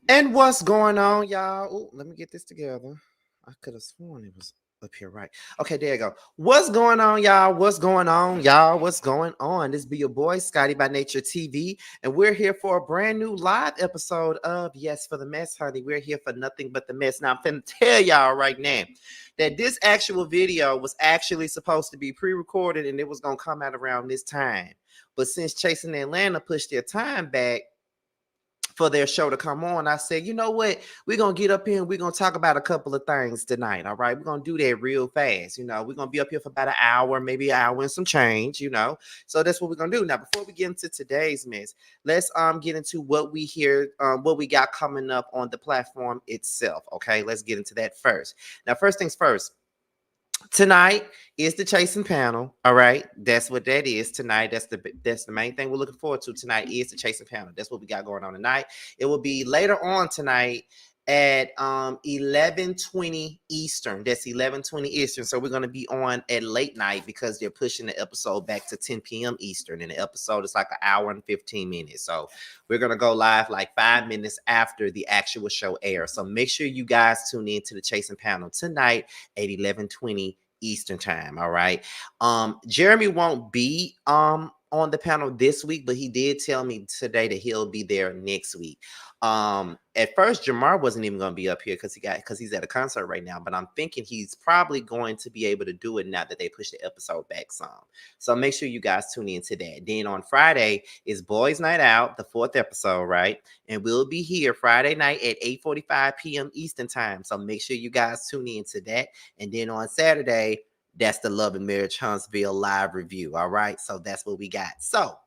And what's going on, y'all? Ooh, let me get this together. I could have sworn it was up here, right? Okay, there you go. What's going on, y'all? What's going on, y'all? What's going on? This be your boy, Scotty by Nature TV, and we're here for a brand new live episode of Yes for the Mess, honey. We're here for nothing but the mess. Now, I'm finna tell y'all right now that this actual video was actually supposed to be pre-recorded and it was gonna come out around this time. But since Chasing Atlanta pushed their time back for their show to come on, I said, you know what? We're going to get up here and we're going to talk about a couple of things tonight. All right. We're going to do that real fast. We're going to be up here for about an hour, maybe an hour and some change. So that's what we're going to do. Now, before we get into today's mess, let's get into what we hear, what we got coming up on the platform itself. Okay. Let's get into that first. Now, first things first. Tonight is the chasing panel. All right, that's what that is tonight. That's the main thing we're looking forward to tonight is the chasing panel. That's what we got going on tonight. It will be later on tonight at 11:20 Eastern. That's 11:20 Eastern. So we're gonna be on at late night because they're pushing the episode back to 10 p.m. Eastern, and the episode is like an hour and 15 minutes. So we're gonna go live like 5 minutes after the actual show airs. So make sure you guys tune in to the chasing panel tonight at 11:20 Eastern time. All right. Jeremy won't be on the panel this week, but he did tell me today that he'll be there next week. At first Jamar wasn't even going to be up here because he's at a concert right now, but I'm thinking he's probably going to be able to do it now that they pushed the episode back some. So make sure you guys tune into that. Then on Friday is Boys Night Out, the 4th episode, right? And we'll be here Friday night at 8:45 p.m. Eastern time. So make sure you guys tune into that. And then on Saturday, that's the Love and Marriage Huntsville live review. All right. So that's what we got. So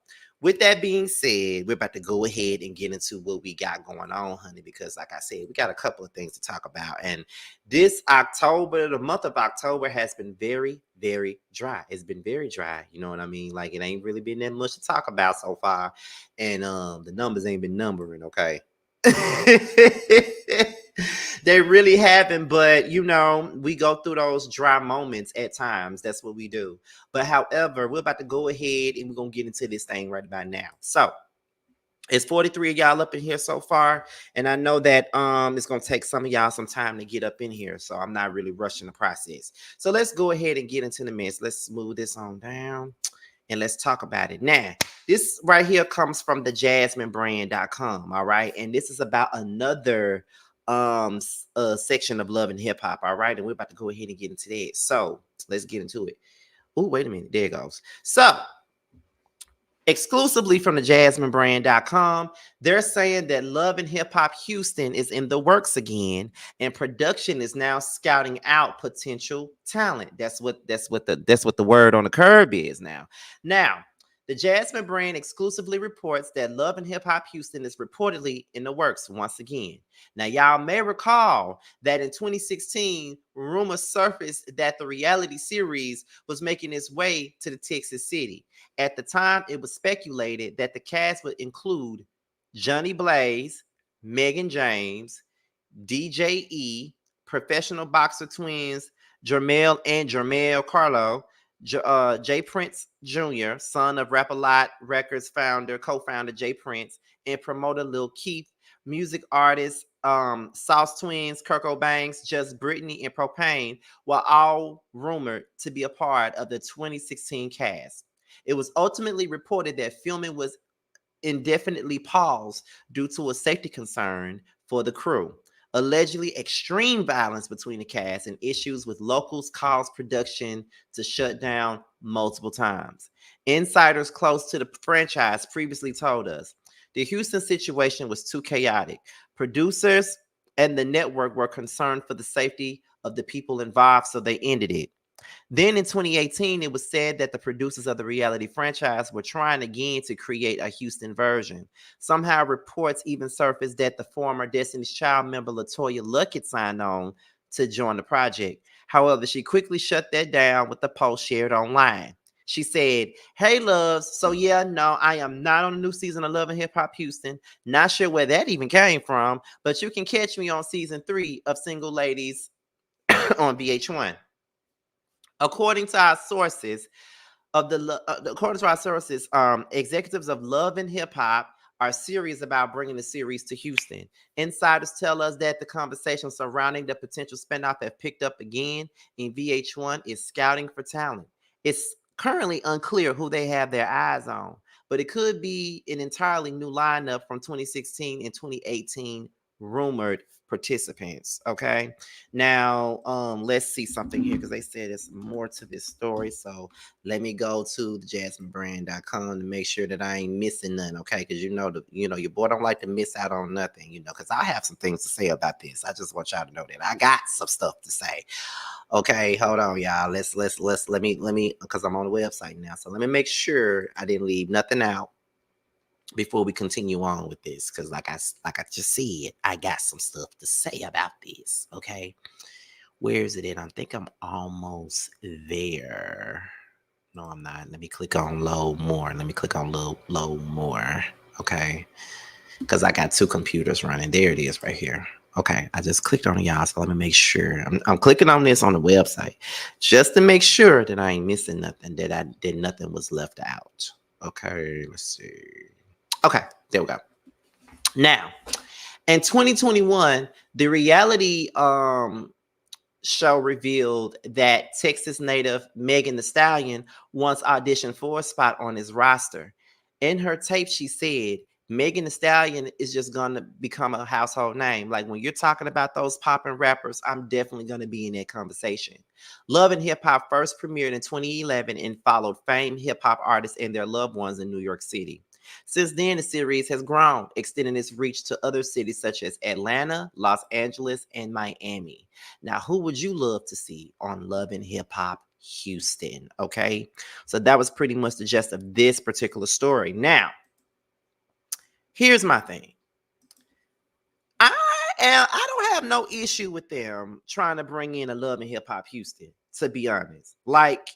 with that being said, we're about to go ahead and get into what we got going on, honey, because like I said, we got a couple of things to talk about. And this October, the month of October has been very, very dry. It's been very dry. You know what I mean? Like it ain't really been that much to talk about so far. And the numbers ain't been numbering, okay? They really haven't, but we go through those dry moments at times. That's what we do. But however, we're about to go ahead and we're gonna get into this thing right about now. So it's 43 of y'all up in here so far, and I know that it's gonna take some of y'all some time to get up in here, so I'm not really rushing the process. So let's go ahead and get into the mess. Let's smooth this on down and let's talk about it. Now, this right here comes from the jasminebrand.com, all right? And this is about another section of love and hip hop, all right? And we're about to go ahead and get into that. So let's get into it. Oh, wait a minute. There it goes. So exclusively from the jasminebrand.com, they're saying that Love and Hip Hop Houston is in the works again, and production is now scouting out potential talent. That's what the word on the curb is now. Now, the Jasmine Brand exclusively reports that Love and Hip Hop Houston is reportedly in the works once again. Now, y'all may recall that in 2016, rumors surfaced that the reality series was making its way to the Texas city. At the time, it was speculated that the cast would include Johnny Blaze, Megan James, DJ E, professional boxer twins Jermel and Jermel Carlo, Jay Prince Jr., son of Rap-A-Lot Records co-founder Jay Prince, and promoter Lil Keith, music artists Sauce Twins, Kirko Banks, Just Brittany, and Propane were all rumored to be a part of the 2016 cast. It was ultimately reported that filming was indefinitely paused due to a safety concern for the crew. Allegedly, extreme violence between the cast and issues with locals caused production to shut down multiple times. Insiders close to the franchise previously told us the Houston situation was too chaotic. Producers and the network were concerned for the safety of the people involved, so they ended it. Then in 2018, it was said that the producers of the reality franchise were trying again to create a Houston version. Somehow, reports even surfaced that the former Destiny's Child member LaToya Luckett signed on to join the project. However, she quickly shut that down with a post shared online. She said, "Hey, loves. So yeah, no, I am not on a new season of Love and Hip Hop Houston. Not sure where that even came from, but you can catch me on season 3 of Single Ladies on VH1." According to our sources, executives of Love and Hip Hop are serious about bringing the series to Houston. Insiders tell us that the conversation surrounding the potential spinoff have picked up again, and VH1 is scouting for talent. It's currently unclear who they have their eyes on, but it could be an entirely new lineup from 2016 and 2018 rumored participants. Okay, now let's see something here because they said there's more to this story. So let me go to the jasminebrand.com to make sure that I ain't missing none. Okay, because your boy don't like to miss out on nothing, because I have some things to say about this. I just want y'all to know that I got some stuff to say. Okay, hold on, y'all. Let me because I'm on the website now. So let me make sure I didn't leave nothing out before we continue on with this, because like I just said, I got some stuff to say about this. Okay, where is it at? I think I'm almost there. No, I'm not. Let me click on load more. Let me click on load more. Okay, because I got two computers running. There it is right here. Okay, I just clicked on it, y'all. So let me make sure. I'm clicking on this on the website just to make sure that I ain't missing nothing, that nothing was left out. Okay, let's see. Okay, there we go. Now, in 2021, the reality show revealed that Texas native Megan Thee Stallion once auditioned for a spot on his roster. In her tape, she said, Megan Thee Stallion is just going to become a household name. Like when you're talking about those poppin' rappers, I'm definitely going to be in that conversation. Love and Hip Hop first premiered in 2011 and followed famed hip hop artists and their loved ones in New York City. Since then, the series has grown, extending its reach to other cities such as Atlanta, Los Angeles, and Miami. Now, who would you love to see on Love and Hip Hop Houston? Okay, so that was pretty much the gist of this particular story. Now, here's my thing. I don't have no issue with them trying to bring in a Love and Hip Hop Houston, to be honest. Like,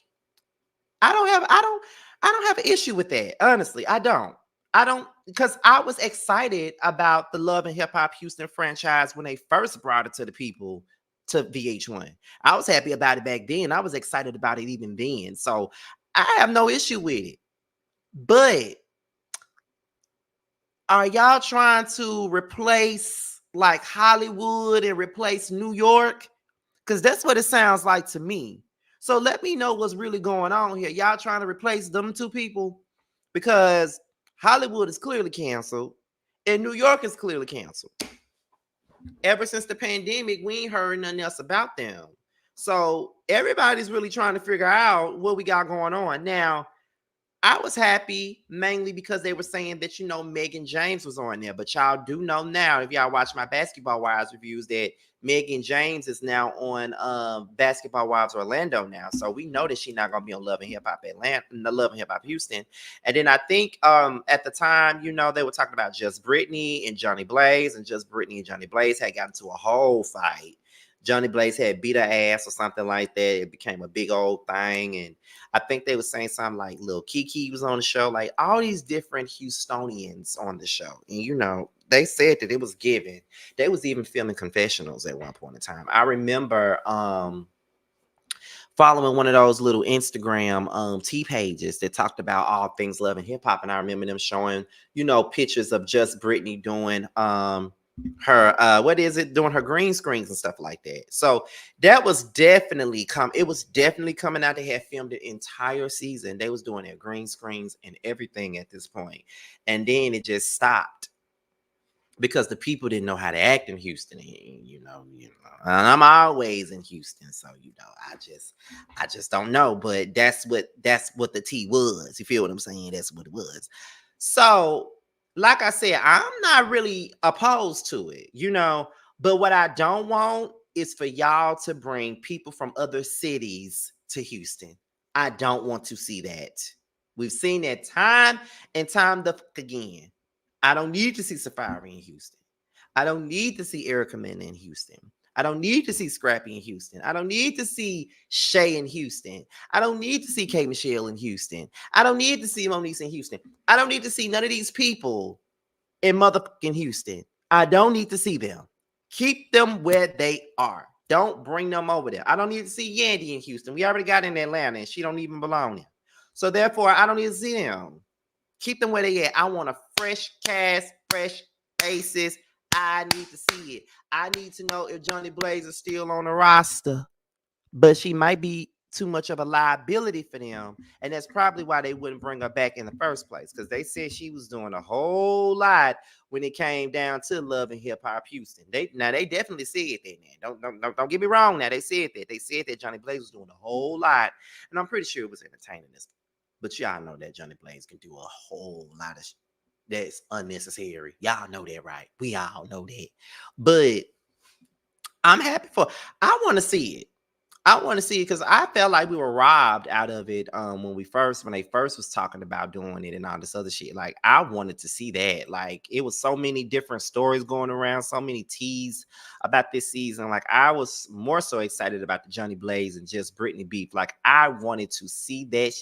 I don't have an issue with that. Honestly, I don't, because I was excited about the Love and Hip Hop Houston franchise when they first brought it to the people, to VH1. I was happy about it back then. I was excited about it even then. So I have no issue with it. But are y'all trying to replace like Hollywood and replace New York? Because that's what it sounds like to me. So let me know what's really going on here. Y'all trying to replace them two people? Because Hollywood is clearly canceled and New York is clearly canceled. Ever since the pandemic, we ain't heard nothing else about them. So everybody's really trying to figure out what we got going on. Now, I was happy mainly because they were saying that, Megan James was on there. But y'all do know now, if y'all watch my Basketball Wives reviews, that Megan James is now on Basketball Wives Orlando now. So we know that she's not going to be on Love and Hip Hop Atlanta, Love and Hip Hop Houston. And then I think at the time, they were talking about Just Brittany and Johnny Blaze. And Just Brittany and Johnny Blaze had gotten into a whole fight. Johnny Blaze had beat her ass or something like that. It became a big old thing. And I think they were saying something like Lil Kiki was on the show, like all these different Houstonians on the show. And, they said that it was given. They was even filming confessionals at one point in time. I remember following one of those little Instagram T pages that talked about all things Love and Hip Hop. And I remember them showing, pictures of Just Brittany doing her doing her green screens and stuff like that. So that was definitely coming out. They had filmed the entire season. They was doing their green screens and everything at this point. And then it just stopped because the people didn't know how to act in Houston. And I'm always in Houston, so I just don't know. But that's what the tea was. You feel what I'm saying? That's what it was. So like I said, I'm not really opposed to it, but what I don't want is for y'all to bring people from other cities to Houston. I don't want to see that. We've seen that time and time again. I don't need to see Safari in Houston. I don't need to see Erica Mena in Houston. I don't need to see Scrappy in Houston. I don't need to see Shay in Houston. I don't need to see K. Michelle in Houston. I don't need to see Monique in Houston. I don't need to see none of these people in motherfucking Houston. I don't need to see them. Keep them where they are. Don't bring them over there. I don't need to see Yandy in Houston. We already got in Atlanta and she don't even belong there. So therefore, I don't need to see them. Keep them where they at. I want a fresh cast, fresh faces. I need to see it. I need to know if Johnny Blaze is still on the roster. But she might be too much of a liability for them. And that's probably why they wouldn't bring her back in the first place. Because they said she was doing a whole lot when it came down to Love and Hip Hop Houston. They definitely said that, man. Don't get me wrong now. They said that. They said that Johnny Blaze was doing a whole lot. And I'm pretty sure it was entertaining this. But y'all know that Johnny Blaze can do a whole lot of that's unnecessary. Y'all know that, right? We all know that. But I'm happy for I want to see it. I want to see it because I felt like we were robbed out of it when they first was talking about doing it and all this other shit. Like, I wanted to see that. Like, it was so many different stories going around, so many teas about this season. Like, I was more so excited about the Johnny Blaze and just Brittany beef. Like, I wanted to see that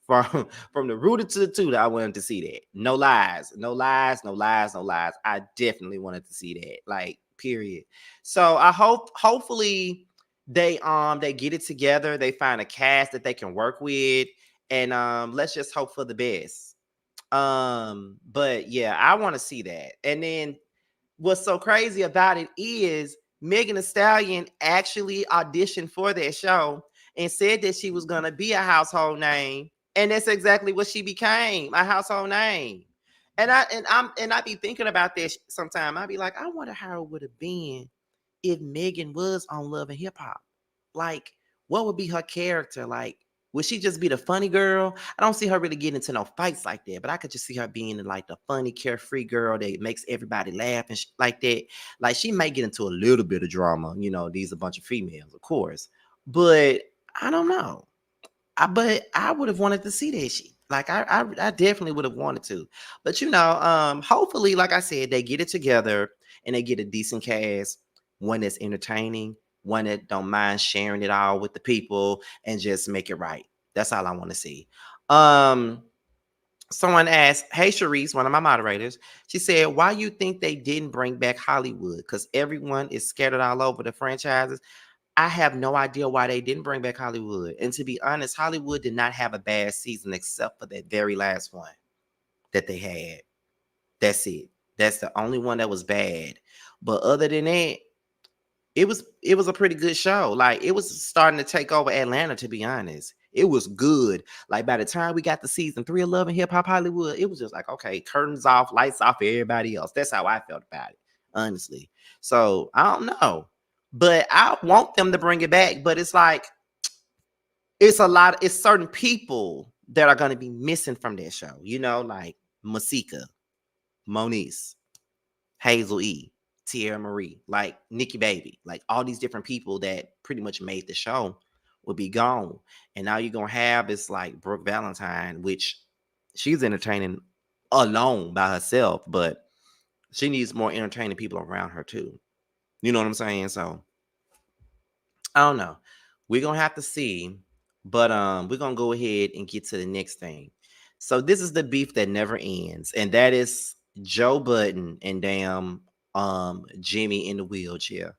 from the rooter to the tutor. I wanted to see that. No lies. I definitely wanted to see that. Like, period. So I hopefully they get it together. They find a cast that they can work with, and let's just hope for the best. But yeah, I want to see that. And then what's so crazy about it is Megan Thee Stallion actually auditioned for that show and said that she was gonna be a household name, and that's exactly what she became, a household name. And I be thinking about this sometime. I be like, I wonder how it would have been if Megan was on Love and Hip Hop. Like, what would be her character? Like, would she just be the funny girl? I don't see her really getting into no fights like that, but I could just see her being like the funny, carefree girl that makes everybody laugh and like that. Like, she might get into a little bit of drama. You know, these are a bunch of females, of course. But I don't know. But I would have wanted to see that shit. Like, I definitely would have wanted to. But, you know, hopefully, like I said, they get it together and they get a decent cast, one that's entertaining, one that don't mind sharing it all with the people and just make it right. That's all I want to see. Someone asked, hey, Sharice, one of my moderators, she said, why you think they didn't bring back Hollywood? Because everyone is scattered all over the franchises. I have no idea why they didn't bring back Hollywood. And to be honest, Hollywood did not have a bad season except for that very last one that they had. That's it. That's the only one that was bad. But other than that, it was a pretty good show. Like, it was starting to take over Atlanta, to be honest. It was good. Like, by the time we got to season 3 of Love and Hip Hop Hollywood, it was just like, okay, curtains off, lights off for everybody else. That's how I felt about it, honestly. So I don't know. But I want them to bring it back. But it's like, it's certain people that are going to be missing from that show. You know, like Masika, Moniece, Hazel E., Tierra Marie, like Nikki Baby, like all these different people that pretty much made the show will be gone. And now you're going to have this like Brooke Valentine, which she's entertaining alone by herself, but she needs more entertaining people around her too. You know what I'm saying? So I don't know. We're going to have to see, but we're going to go ahead and get to the next thing. So this is the beef that never ends, and that is Joe Budden and damn Jimmy in the wheelchair.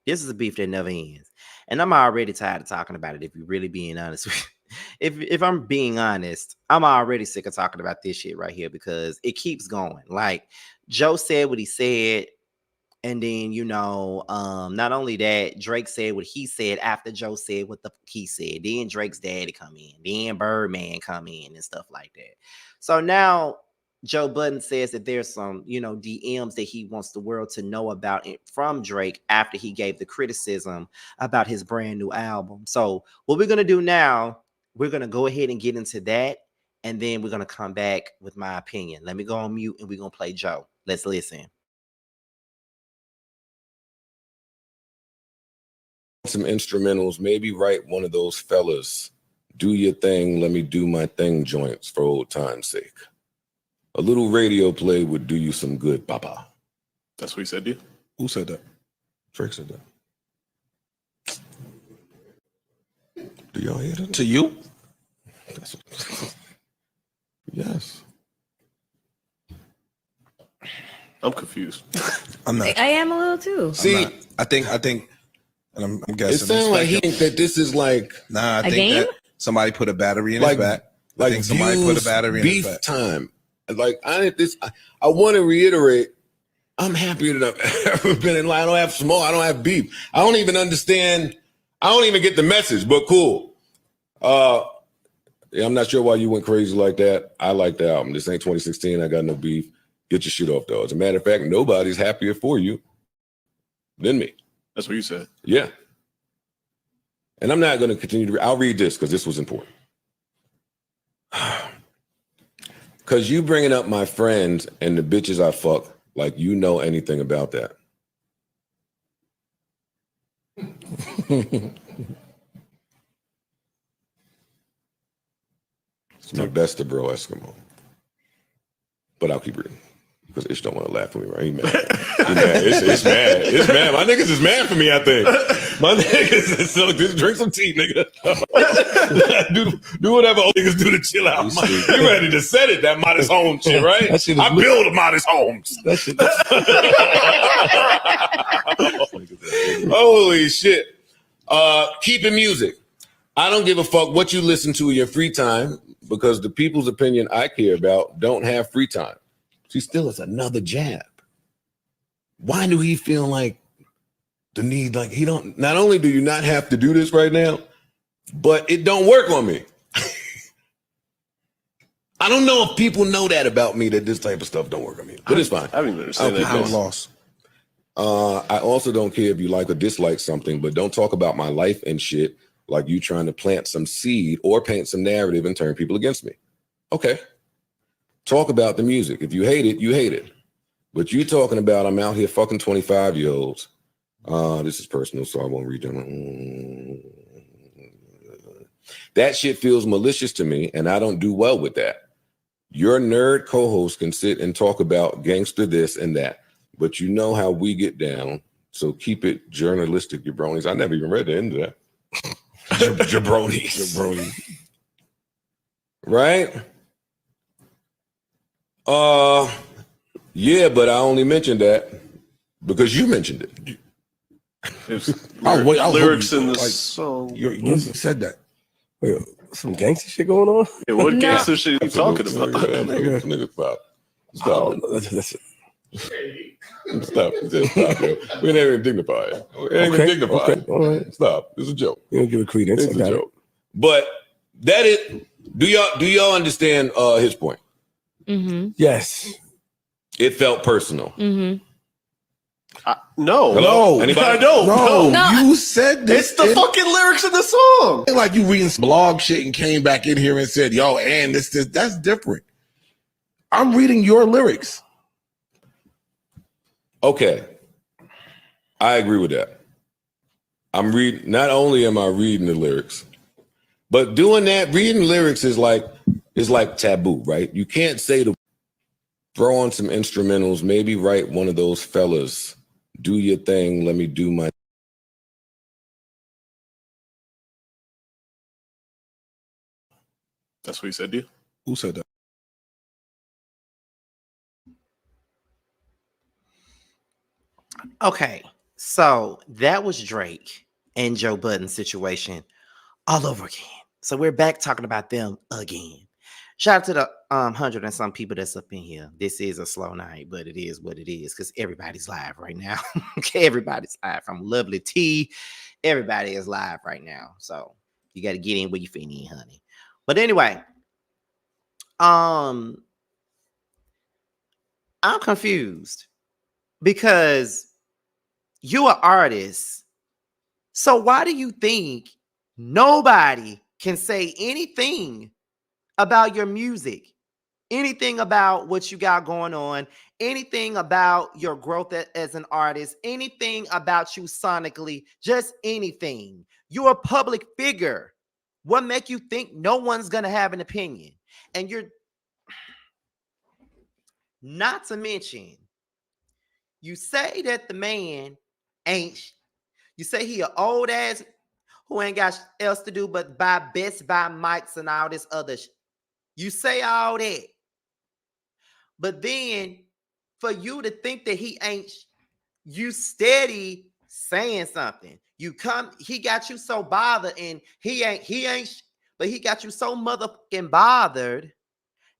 This is a beef that never ends. And I'm already tired of talking about it, if you're really being honest. if I'm being honest, I'm already sick of talking about this shit right here because it keeps going. Like, Joe said what he said. And then, you know, not only that, Drake said what he said after Joe said what he said. Then Drake's daddy come in. Then Birdman come in and stuff like that. So now Joe Budden says that there's some, you know, DMs that he wants the world to know about from Drake after he gave the criticism about his brand new album. So what we're going to do now, we're going to go ahead and get into that. And then we're going to come back with my opinion. Let me go on mute and we're going to play Joe. Let's listen. Some instrumentals, maybe write one of those fellas, do your thing, let me do my thing joints for old time's sake. A little radio play would do you some good, papa. That's what he said to you? Who said that? Drake said that. Do y'all hear that? To you? Yes. I'm confused. I'm not. I am a little too. See, I think, and I'm guessing. It sounds like he think that this is like I think game? that somebody put a battery in his back. Like I think somebody put a battery in his beef back. time. Like I want to reiterate, I'm happier than I've ever been in life. I don't have smoke. I don't have beef. I don't even understand. I don't even get the message, but cool. Yeah, I'm not sure why you went crazy like that. I like the album. This ain't 2016. I got no beef. Get your shit off, though. As a matter of fact, nobody's happier for you than me. That's what you said. Yeah. And I'm not going to continue to I'll read this because this was important. Because you bringing up my friends and the bitches I fuck like you know anything about that. It's my best to bro Eskimo. But I'll keep reading. Because Ish don't want to laugh at me, right? He mad. He mad. It's mad. It's mad. My niggas is mad for me, I think. My niggas is so just drink some tea, nigga. do whatever old niggas do to chill out. You ready to set it, that modest home shit, right? I build a modest homes. That shit. Holy shit. Keeping music. I don't give a fuck what you listen to in your free time because the people's opinion I care about don't have free time. See, still, it's another jab. Why do he feel like the need? Like he don't. Not only do you not have to do this right now, but it don't work on me. I don't know if people know that about me, that this type of stuff don't work on me, but it's fine. I don't even understand that. I'm lost. I also don't care if you like or dislike something, but don't talk about my life and shit like you trying to plant some seed or paint some narrative and turn people against me. Okay. Talk about the music. If you hate it, you hate it. But you talking about I'm out here fucking 25-year-olds. This is personal, so I won't read them. That shit feels malicious to me, and I don't do well with that. Your nerd co-host can sit and talk about gangster this and that, but you know how we get down, so keep it journalistic, jabronis. I never even read the end of that. Jabronis. Right? Yeah, but I only mentioned that because you mentioned it. Lyrics in the song. You said that. Wait, some gangster shit going on? Yeah, what gangster shit are you talking about? Nigga, stop. Stop. Just stop, yo. We ain't even dignified. We ain't even dignified. Okay, all right. Stop. It's a joke. You don't give it credence. It's a joke. But that is. Do y'all understand his point? Mm-hmm. Yes. It felt personal. Mm-hmm. No. Hello? Anybody? I don't. No, you said this. It's the fucking lyrics in the song. Like you reading some blog shit and came back in here and said, yo, and this, that's different. I'm reading your lyrics. Okay. I agree with that. Not only am I reading the lyrics, but doing that, reading lyrics is like taboo, right? You can't say to throw on some instrumentals, maybe write one of those fellas, do your thing, let me do my. That's what he said to you? Who said that? Okay, so that was Drake and Joe Budden situation all over again. So we're back talking about them again. Shout out to the 100 and some people that's up in here. This is a slow night, but it is what it is because everybody's live right now. Okay, everybody's live from Lovely T. Everybody is live right now. So you got to get in where you fit in, honey. But anyway, I'm confused because you're an artist. So why do you think nobody can say anything about your music, anything about what you got going on, anything about your growth as an artist, anything about you sonically, just anything? You're a public figure. What make you think no one's going to have an opinion? And you're not to mention, you say that the man ain't, you say he an old ass who ain't got else to do but buy Best Buy mics and all this other shit. You say all that. But then for you to think that he ain't, you steady saying something. You come, he got you so bothered and he ain't, but he got you so motherfucking bothered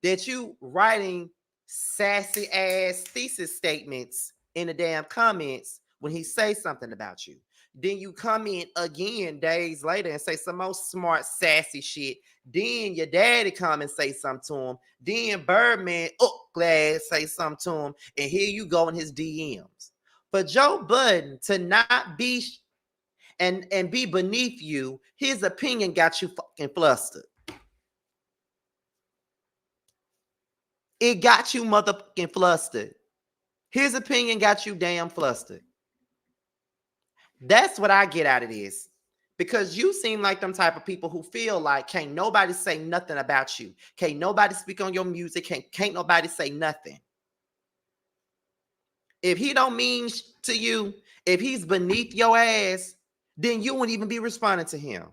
that you writing sassy ass thesis statements in the damn comments when he says something about you. Then you come in again days later and say some more smart, sassy shit. Then your daddy come and say something to him. Then Birdman, glad say something to him. And here you go in his DMs. For Joe Budden to not be and be beneath you, his opinion got you fucking flustered. It got you motherfucking flustered. His opinion got you damn flustered. That's what I get out of this. Because you seem like them type of people who feel like can't nobody say nothing about you. Can't nobody speak on your music. Can't nobody say nothing. If he don't mean to you, if he's beneath your ass, then you wouldn't even be responding to him.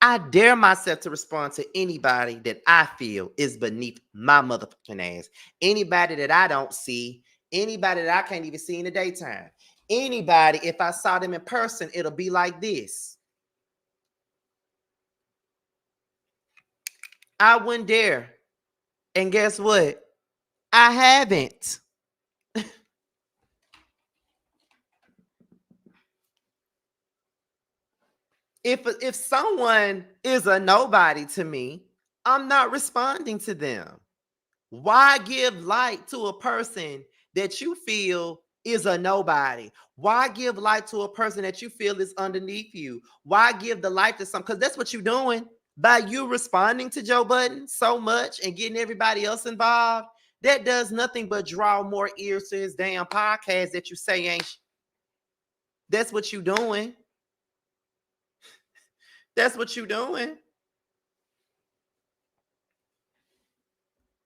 I dare myself to respond to anybody that I feel is beneath my motherfucking ass. Anybody that I don't see, anybody that I can't even see in the daytime. Anybody, if I saw them in person, it'll be like this. I wouldn't dare. And guess what? I haven't. If someone is a nobody to me, I'm not responding to them. Why give light to a person that you feel is a nobody? Why give light to a person that you feel is underneath you? Why give the light to some? Because that's what you're doing by you responding to Joe Budden so much and getting everybody else involved. That does nothing but draw more ears to his damn podcast that you say ain't. That's what you're doing. That's what you're doing.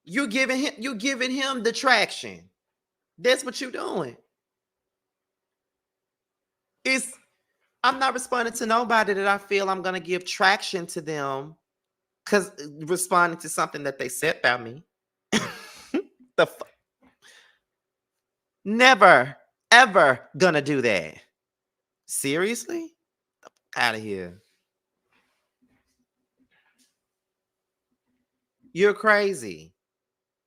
You're giving him the traction. That's what you're doing. I'm not responding to nobody that I feel I'm gonna give traction to them because responding to something that they said about me. Never, ever gonna do that. Seriously? Out of here. You're crazy.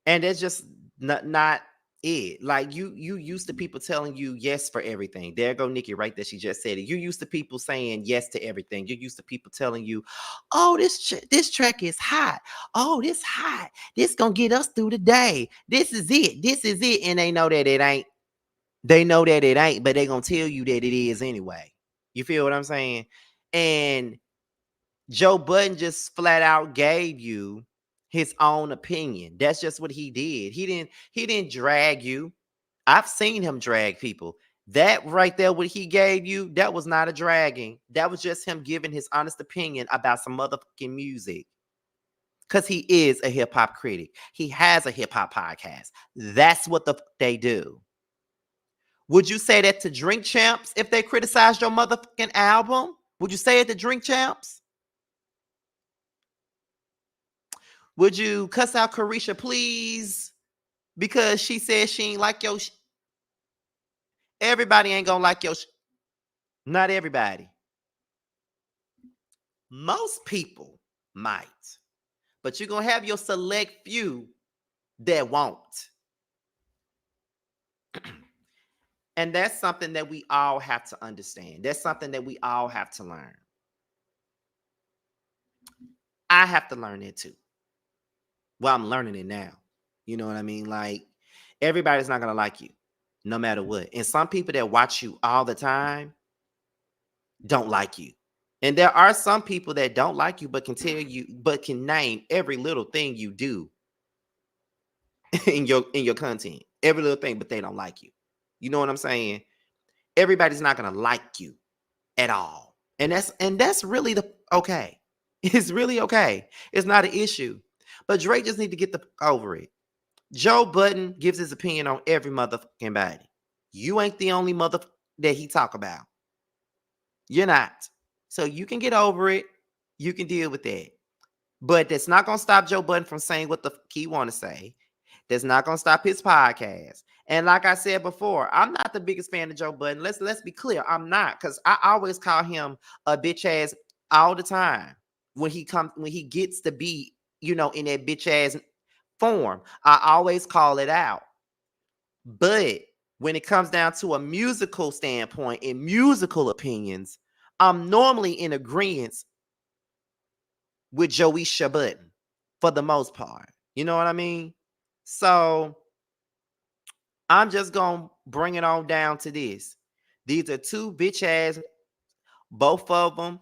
And that's just not it. Like you used to people telling you yes for everything. There go Nikki right there. She just said it. You're used to people saying yes to everything. You're used to people telling you, oh, this track is hot. Oh, this hot. This gonna get us through the day. This is it. This is it. And they know that it ain't. They know that it ain't, but they gonna tell you that it is anyway. You feel what I'm saying? And Joe Budden just flat out gave you his own opinion. That's just what he did. He didn't drag you. I've seen him drag people. That right there, what he gave you, that was not a dragging. That was just him giving his honest opinion about some motherfucking music. Because he is a hip-hop critic. He has a hip-hop podcast. That's what they do. Would you say that to Drink Champs if they criticized your motherfucking album? Would you say it to Drink Champs? Would you cuss out Carisha, please? Because she said she ain't like your Everybody ain't gonna like your Not everybody. Most people might. But you're gonna have your select few that won't. And that's something that we all have to understand. That's something that we all have to learn. I have to learn it too. Well, I'm learning it now. You know what I mean? Like, everybody's not going to like you, no matter what. And some people that watch you all the time don't like you. And there are some people that don't like you, but can name every little thing you do in your content. Every little thing, but they don't like you. You know what I'm saying? Everybody's not going to like you at all. And that's really okay. It's really okay. It's not an issue. But Drake just need to get over it. Joe Budden gives his opinion on every motherfucking body. You ain't the only motherfucker that he talk about. You're not. So you can get over it. You can deal with that. But that's not going to stop Joe Budden from saying what the fuck he want to say. That's not going to stop his podcast. And like I said before, I'm not the biggest fan of Joe Budden. Let's be clear. I'm not, because I always call him a bitch ass all the time when he gets to be in that bitch ass form. I always call it out. But when it comes down to a musical standpoint and musical opinions, I'm normally in agreement with Joisha Budden for the most part. You know what I mean? So I'm just going to bring it on down to this. These are two bitch ass, both of them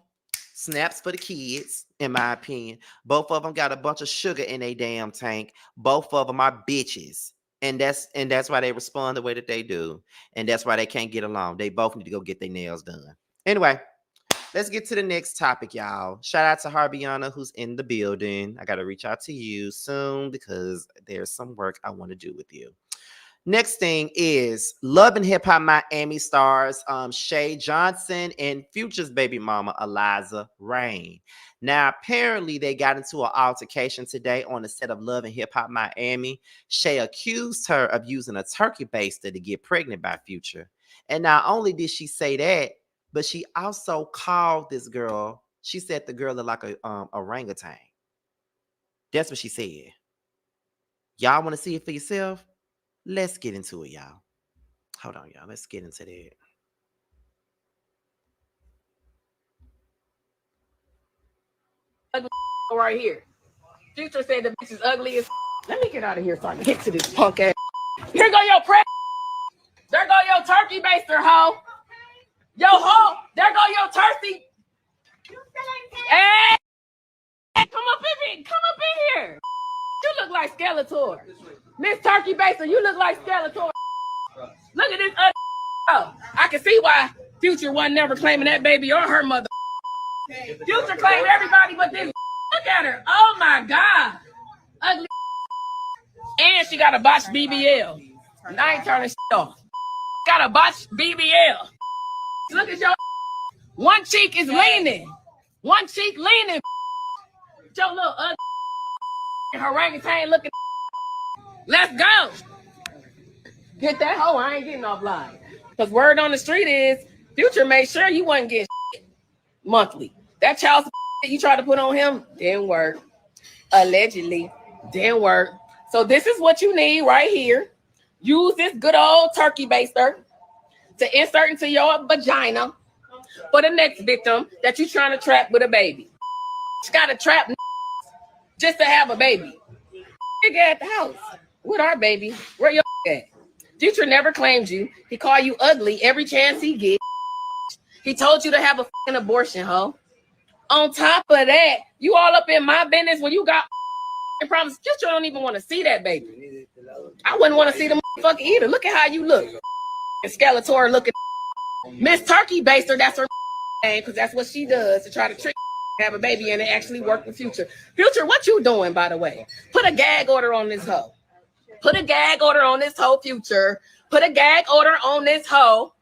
snaps for the kids, in my opinion. Both of them got a bunch of sugar in their damn tank. Both of them are bitches. And that's why they respond the way that they do. And that's why they can't get along. They both need to go get their nails done. Anyway, let's get to the next topic, y'all. Shout out to Harbiana, who's in the building. I got to reach out to you soon because there's some work I want to do with you. Next thing is Love and Hip Hop Miami stars Shay Johnson and Future's baby mama, Eliza Reign. Now, apparently, they got into an altercation today on the set of Love and Hip Hop Miami. Shay accused her of using a turkey baster to get pregnant by Future. And not only did she say that, but she also called this girl. She said the girl looked like a orangutan. That's what she said. Y'all want to see it for yourself? Let's get into it, y'all. Hold on, y'all. Let's get into that. Ugly right here. Future said the bitch is ugly as. Let me get out of here so I can get to this punk ass. Here go your prep. There go your turkey baster, hoe. Yo, hoe. There go your turkey. Hey, come up in here. You look like Skeletor. Miss Turkey Baster, you look like Skeletor. Look at this ugly. Oh, I can see why Future wasn't never claiming that baby or her mother. Future claimed everybody but this. Look at her. Oh my God. Ugly. And she got a botched BBL. And I ain't turning off. Got a botched BBL. Look at your. One cheek is leaning. One cheek leaning. Your little ugly orangutan looking. Let's go. Get that hoe. I ain't getting off live. Because word on the street is Future made sure you wasn't getting monthly. That child you tried to put on him didn't work. Allegedly didn't work. So this is what you need right here. Use this good old turkey baster to insert into your vagina for the next victim that you trying to trap with a baby. You got to trap just to have a baby. Nigga at the house with our baby. Where your at? Future never claimed you. He called you ugly every chance he get. He told you to have a fucking abortion, ho. On top of that, you all up in my business when you got problems. Future don't even want to see that baby. I wouldn't want to see the motherfucker either. Look at how you look. And Skeletor looking. Miss Turkey Baster, that's her name, because that's what she does to try to trick have a baby and it actually work with Future. Future, what you doing, by the way? Put a gag order on this hoe. Put a gag order on this hoe, Future. Put a gag order on this hoe.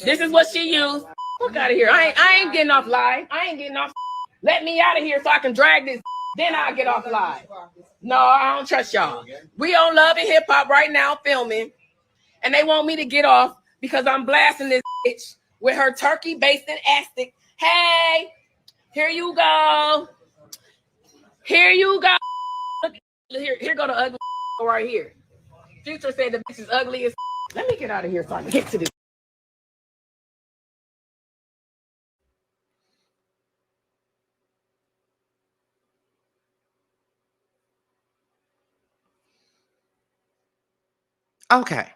This is what she used. Fuck out of here. I ain't getting off live. I ain't getting off. Let me out of here so I can drag this. Then I'll get off live. No, I don't trust y'all. We on Love and Hip Hop right now filming. And they want me to get off because I'm blasting this bitch with her turkey basted astic. Hey, here you go. Here you go. Look, here go the ugly right here. Future said the bitch is ugly as. Let me get out of here so I can get to this. Okay.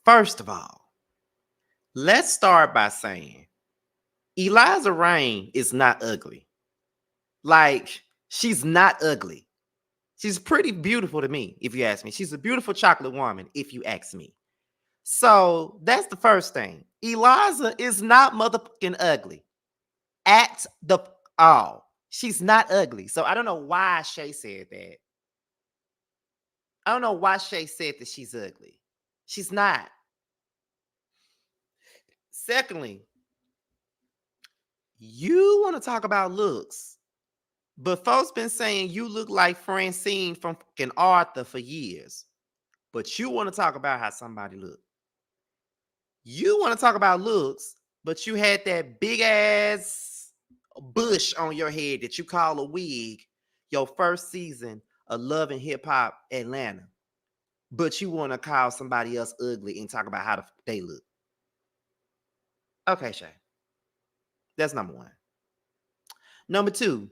First of all, let's start by saying Eliza Reign is not ugly. Like, she's not ugly. She's pretty beautiful to me, if you ask me. She's a beautiful chocolate woman, if you ask me. So that's the first thing. Eliza is not motherfucking ugly at the all. She's not ugly. So I don't know why Shay said that. I don't know why Shay said that she's ugly. She's not. Secondly, you want to talk about looks, but folks been saying you look like Francine from fucking Arthur for years. But you want to talk about how somebody look. You want to talk about looks, but you had that big ass bush on your head that you call a wig your first season of Love and Hip Hop Atlanta, but you want to call somebody else ugly and talk about how they look. Okay, Shay. That's number one. Number two,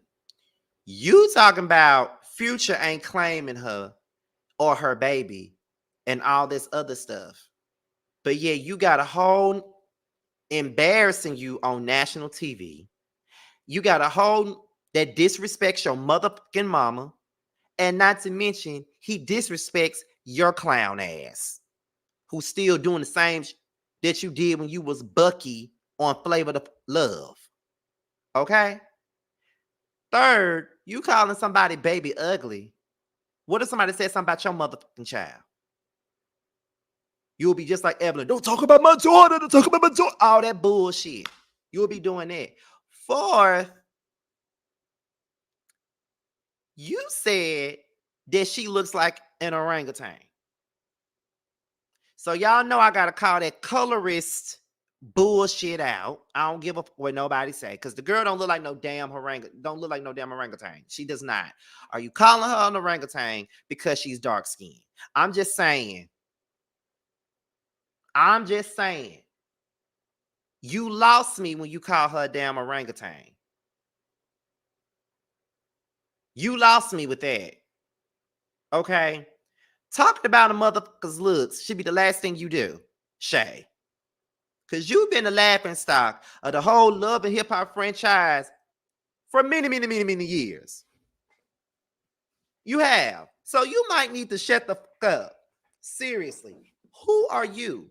you talking about Future ain't claiming her or her baby and all this other stuff. But yeah, you got a whole embarrassing you on national TV. You got a whole that disrespects your motherfucking mama. And not to mention, he disrespects your clown ass, who's still doing the same that you did when you was Bucky on Flavor of Love. Okay? Third, you calling somebody baby ugly. What if somebody said something about your motherfucking child? You'll be just like Evelyn. Don't talk about my daughter. Don't talk about my daughter. All that bullshit. You'll be doing that. Fourth, you said that she looks like an orangutan. So y'all know I gotta call that colorist bullshit out. I don't give a what nobody say, because the girl don't look like no damn orangutan. She does not. Are you calling her an orangutan because she's dark skinned? I'm just saying. You lost me when you call her a damn orangutan. You lost me with that. Okay? Talking about a motherfucker's looks should be the last thing you do, Shay. Because you've been the laughing stock of the whole Love and Hip Hop franchise for many, many, many, many years. You have. So you might need to shut the fuck up. Seriously. Who are you?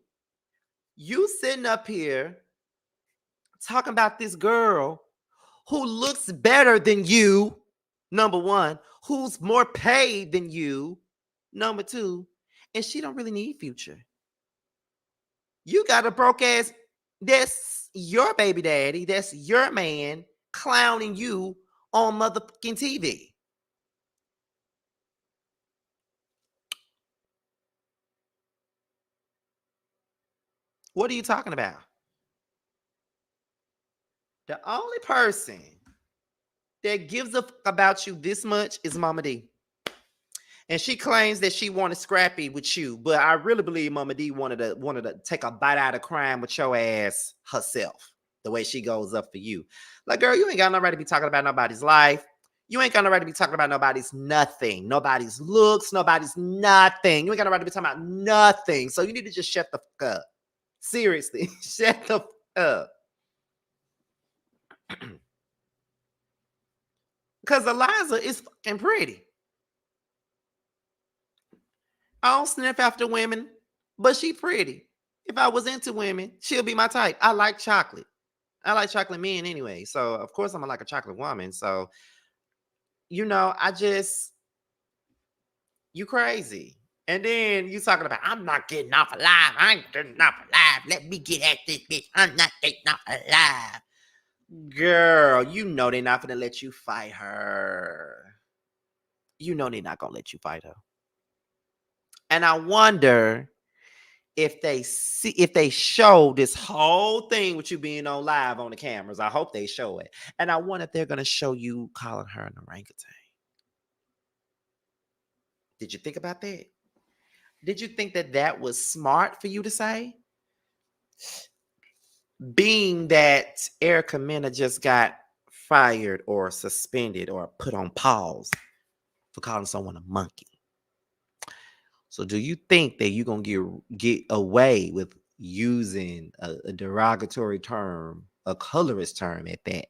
You sitting up here talking about this girl who looks better than you, number one, who's more paid than you, number two, and she don't really need Future. You got a broke ass, that's your baby daddy, that's your man clowning you on motherfucking TV. What are you talking about? The only person that gives a fuck about you this much is Mama D. And she claims that she wanted scrappy with you, but I really believe Mama D wanted to take a bite out of crime with your ass herself, the way she goes up for you. Like, girl, you ain't got no right to be talking about nobody's life. You ain't got no right to be talking about nobody's nothing, nobody's looks, nobody's nothing. You ain't got no right to be talking about nothing. So you need to just shut the fuck up. Seriously, shut the fuck up. Because Eliza is fucking pretty. I don't sniff after women, but she pretty. If I was into women, she'll be my type. I like chocolate. I like chocolate men anyway. So, of course, I'm like a chocolate woman. So, you know, you crazy. And then you talking about, I'm not getting off alive. I ain't getting off alive. Let me get at this bitch. I'm not getting off alive. Girl, you know they're not going to let you fight her. You know they're not going to let you fight her. And I wonder if they show this whole thing with you being on live on the cameras. I hope they show it. And I wonder if they're going to show you calling her an orangutan. Did you think about that? Did you think that that was smart for you to say? Being that Erica Mena just got fired or suspended or put on pause for calling someone a monkey. So do you think that you're going to get away with using a derogatory term, a colorist term at that,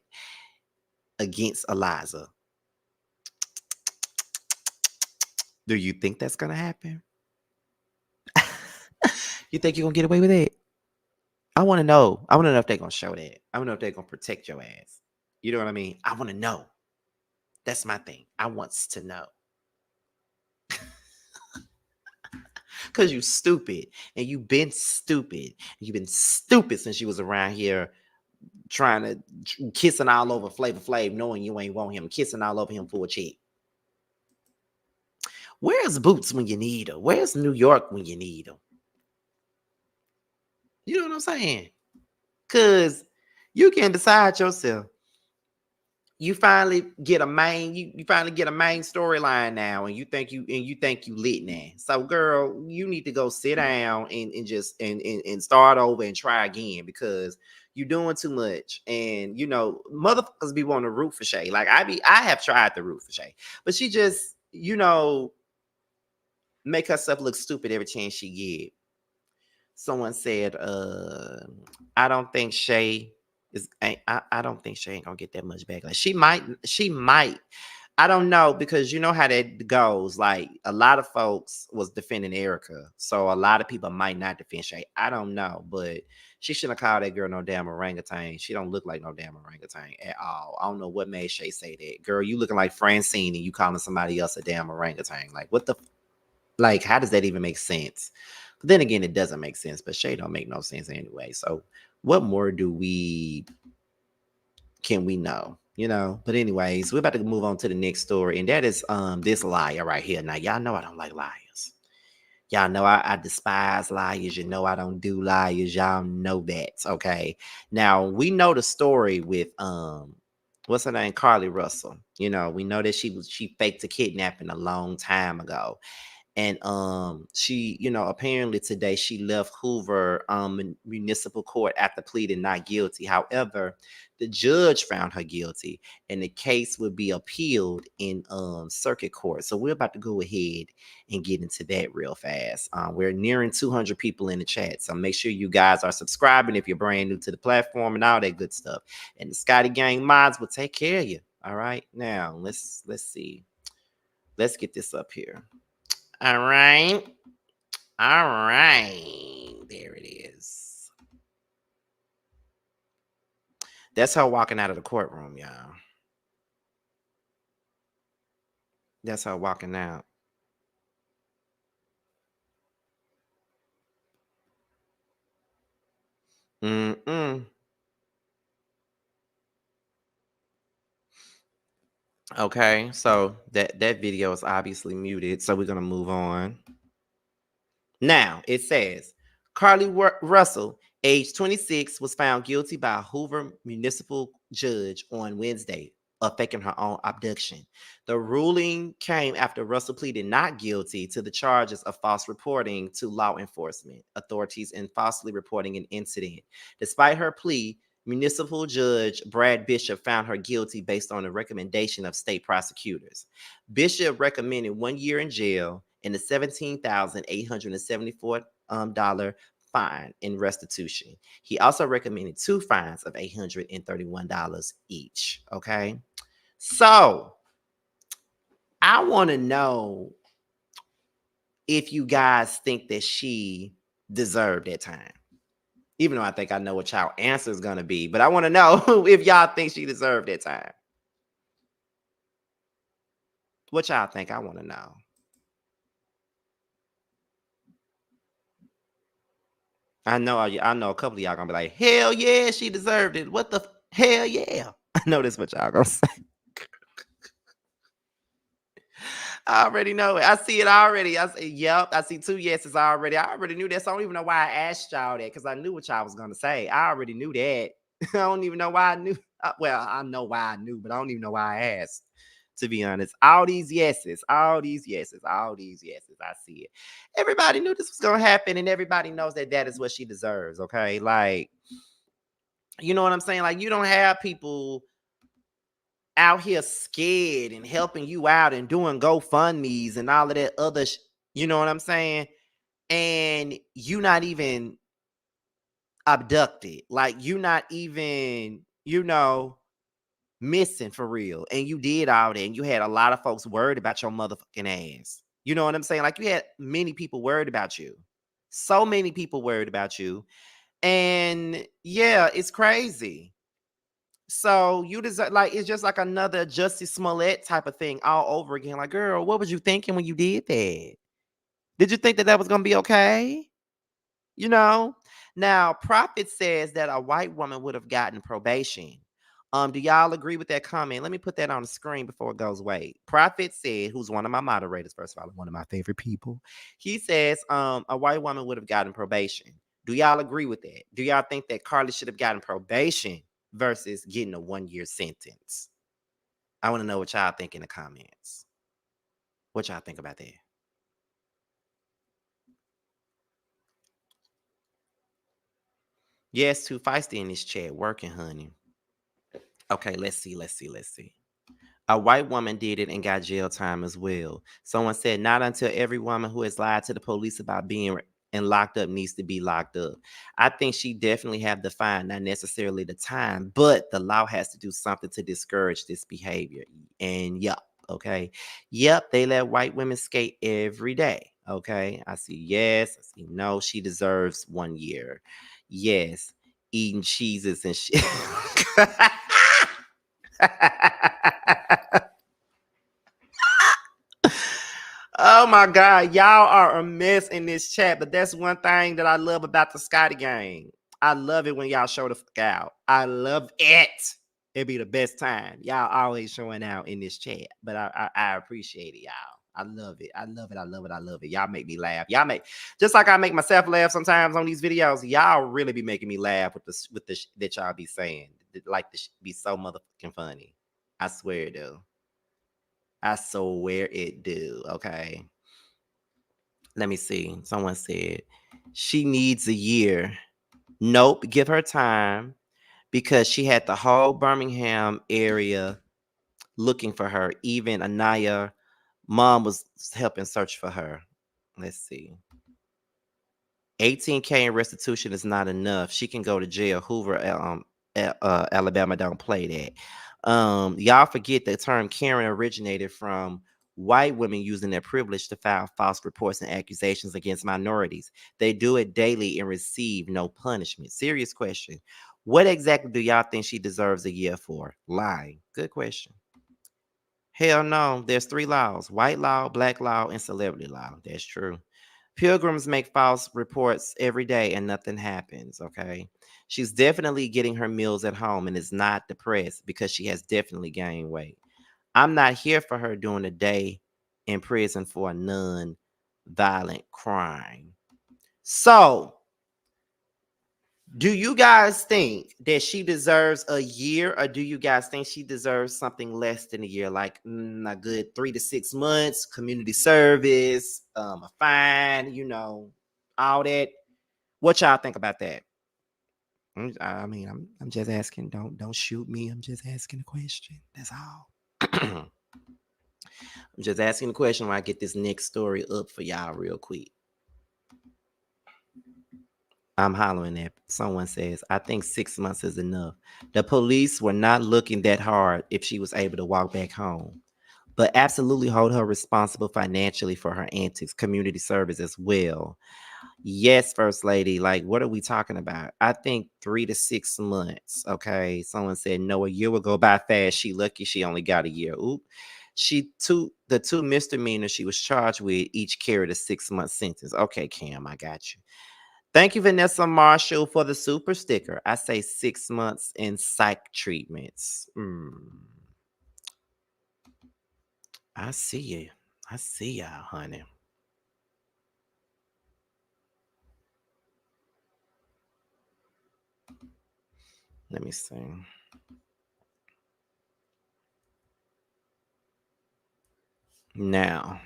against Eliza? Do you think that's going to happen? You think you're going to get away with it? I want to know. I want to know if they're going to show that. I want to know if they're going to protect your ass. You know what I mean? I want to know. That's my thing. I want to know. Because you stupid. And you've been stupid. You've been stupid since you was around here trying to kissing all over Flavor Flav, knowing you ain't want him, kissing all over him for a check. Where's Boots when you need her? Where's New York when you need her? You know what I'm saying? Because you can decide yourself. you finally get a main you finally get a main storyline now, and you think you lit now. So girl, you need to go sit down and just and start over and try again, because you're doing too much. And you know, motherfuckers be wanting to root for Shay. Like I have tried to root for Shay, but she just, you know, make herself look stupid every chance she get. Someone said, I don't think Shay I don't think Shay ain't gonna get that much backlash. She might. I don't know, because you know how that goes. Like a lot of folks was defending Erica, so a lot of people might not defend Shay. I don't know, but she shouldn't have called that girl no damn orangutan. She don't look like no damn orangutan at all. I don't know what made Shay say that. Girl, you looking like Francine and you calling somebody else a damn orangutan. Like what the, like how does that even make sense? But then again, it doesn't make sense, but Shay don't make no sense anyway. So what more can we know? You know, but anyways, we're about to move on to the next story, and that is this liar right here. Now, y'all know I don't like liars. Y'all know I despise liars. You know I don't do liars. Y'all know that, okay? Now, we know the story with what's her name? Carlee Russell. You know, we know that she faked a kidnapping a long time ago. And she, you know, apparently today she left Hoover Municipal Court after pleading not guilty. However, the judge found her guilty, and the case will be appealed in circuit court. So we're about to go ahead and get into that real fast. We're nearing 200 people in the chat, so make sure you guys are subscribing if you're brand new to the platform and all that good stuff. And the Scotty Gang mods will take care of you. All right, now let's see. Let's get this up here. All right. There it is. That's her walking out of the courtroom, y'all. That's her walking out. Okay, so that video is obviously muted, so we're gonna move on. Now it says Carlee Russell, age 26, was found guilty by a Hoover municipal judge on Wednesday of faking her own abduction. The ruling came after Russell pleaded not guilty to the charges of false reporting to law enforcement authorities and falsely reporting an incident. Despite her plea, Municipal Judge Brad Bishop found her guilty based on a recommendation of state prosecutors. Bishop recommended 1 year in jail and a $17,874 fine in restitution. He also recommended 2 fines of $831 each. Okay, so I want to know if you guys think that she deserved that time. Even though I think I know what y'all answer is going to be, but I want to know if y'all think she deserved that time. What y'all think? I want to know. I know a couple of y'all gonna be like, hell yeah, she deserved it. What the hell yeah? I know this what y'all gonna say. I already know it. I see it already. I say, yep. I see 2 yeses already. I already knew that. So I don't even know why I asked y'all that, because I knew what y'all was gonna say. I already knew that. I don't even know why I knew. Well, I know why I knew, but I don't even know why I asked. To be honest, all these yeses, I see it. Everybody knew this was gonna happen, and everybody knows that is what she deserves. Okay, like, you know what I'm saying? Like, you don't have people out here scared and helping you out and doing GoFundMe's and all of that other you know what I'm saying? And you not even abducted. Like, you not even, you know, missing for real. And you did all that, and you had a lot of folks worried about your motherfucking ass. You know what I'm saying? Like, you had many people worried about you. So many people worried about you. And yeah, it's crazy. So you deserve, like, it's just like another Jussie Smollett type of thing all over again. Like, girl, what was you thinking when you did that? Did you think that was gonna be okay? You know? Now, Prophet says that a white woman would have gotten probation. Do y'all agree with that comment? Let me put that on the screen before it goes away. Prophet said, who's one of my moderators, first of all, one of my favorite people. He says a white woman would have gotten probation. Do y'all agree with that? Do y'all think that Carlee should have gotten probation versus getting a 1 year sentence? I want to know what y'all think in the comments. What y'all think about that? Yes, too feisty in this chat. Working, honey. Okay, let's see. A white woman did it and got jail time as well. Someone said, not until every woman who has lied to the police about being and locked up needs to be locked up. I think she definitely have the fine, not necessarily the time, but the law has to do something to discourage this behavior. And yep, okay. Yep, they let white women skate every day. Okay. I see yes, I see no. She deserves 1 year. Yes, eating cheeses and shit. Oh my God, y'all are a mess in this chat, but that's one thing that I love about the Scotty gang. I love it when y'all show the fuck out. I love it. It'd be the best time. Y'all always showing out in this chat, but I appreciate it, y'all. I love it. I love it. I love it. I love it. Y'all make me laugh. Y'all make just like I make myself laugh sometimes on these videos. Y'all really be making me laugh with the that y'all be saying. Like this be so motherfucking funny. I swear it do. I swear it do. Okay. Let me see. Someone said she needs a year. Nope. Give her time because she had the whole Birmingham area looking for her. Even Anaya mom was helping search for her. Let's see. 18K in restitution is not enough. She can go to jail. Hoover, Alabama don't play that. Y'all forget the term Karen originated from white women using their privilege to file false reports and accusations against minorities. They do it daily and receive no punishment. Serious question. What exactly do y'all think she deserves a year for? Lying. Good question. Hell no. There's 3 laws: white law, black law, and celebrity law. That's true. Pilgrims make false reports every day and nothing happens, okay? She's definitely getting her meals at home and is not depressed because she has definitely gained weight. I'm not here for her doing a day in prison for a non-violent crime. So, do you guys think that she deserves a year, or do you guys think she deserves something less than a year, like a good 3 to 6 months, community service, a fine, all that? What y'all think about that? I'm just asking. Don't shoot me. I'm just asking a question. That's all. I'm just asking a question while I get this next story up for y'all real quick. I'm hollering at someone says, I think 6 months is enough. The police were not looking that hard if she was able to walk back home, but absolutely hold her responsible financially for her antics, community service as well. Yes, First Lady, like, what are we talking about? I think 3 to 6 months. Okay. Someone said, no, a year will go by fast. She lucky she only got a year. Oop. The two misdemeanors she was charged with each carried a 6-month sentence. Okay, Cam, I got you. Thank you, Vanessa Marshall, for the super sticker. I say 6 months in psych treatments. I see you. I see y'all, honey. Let me see. Now,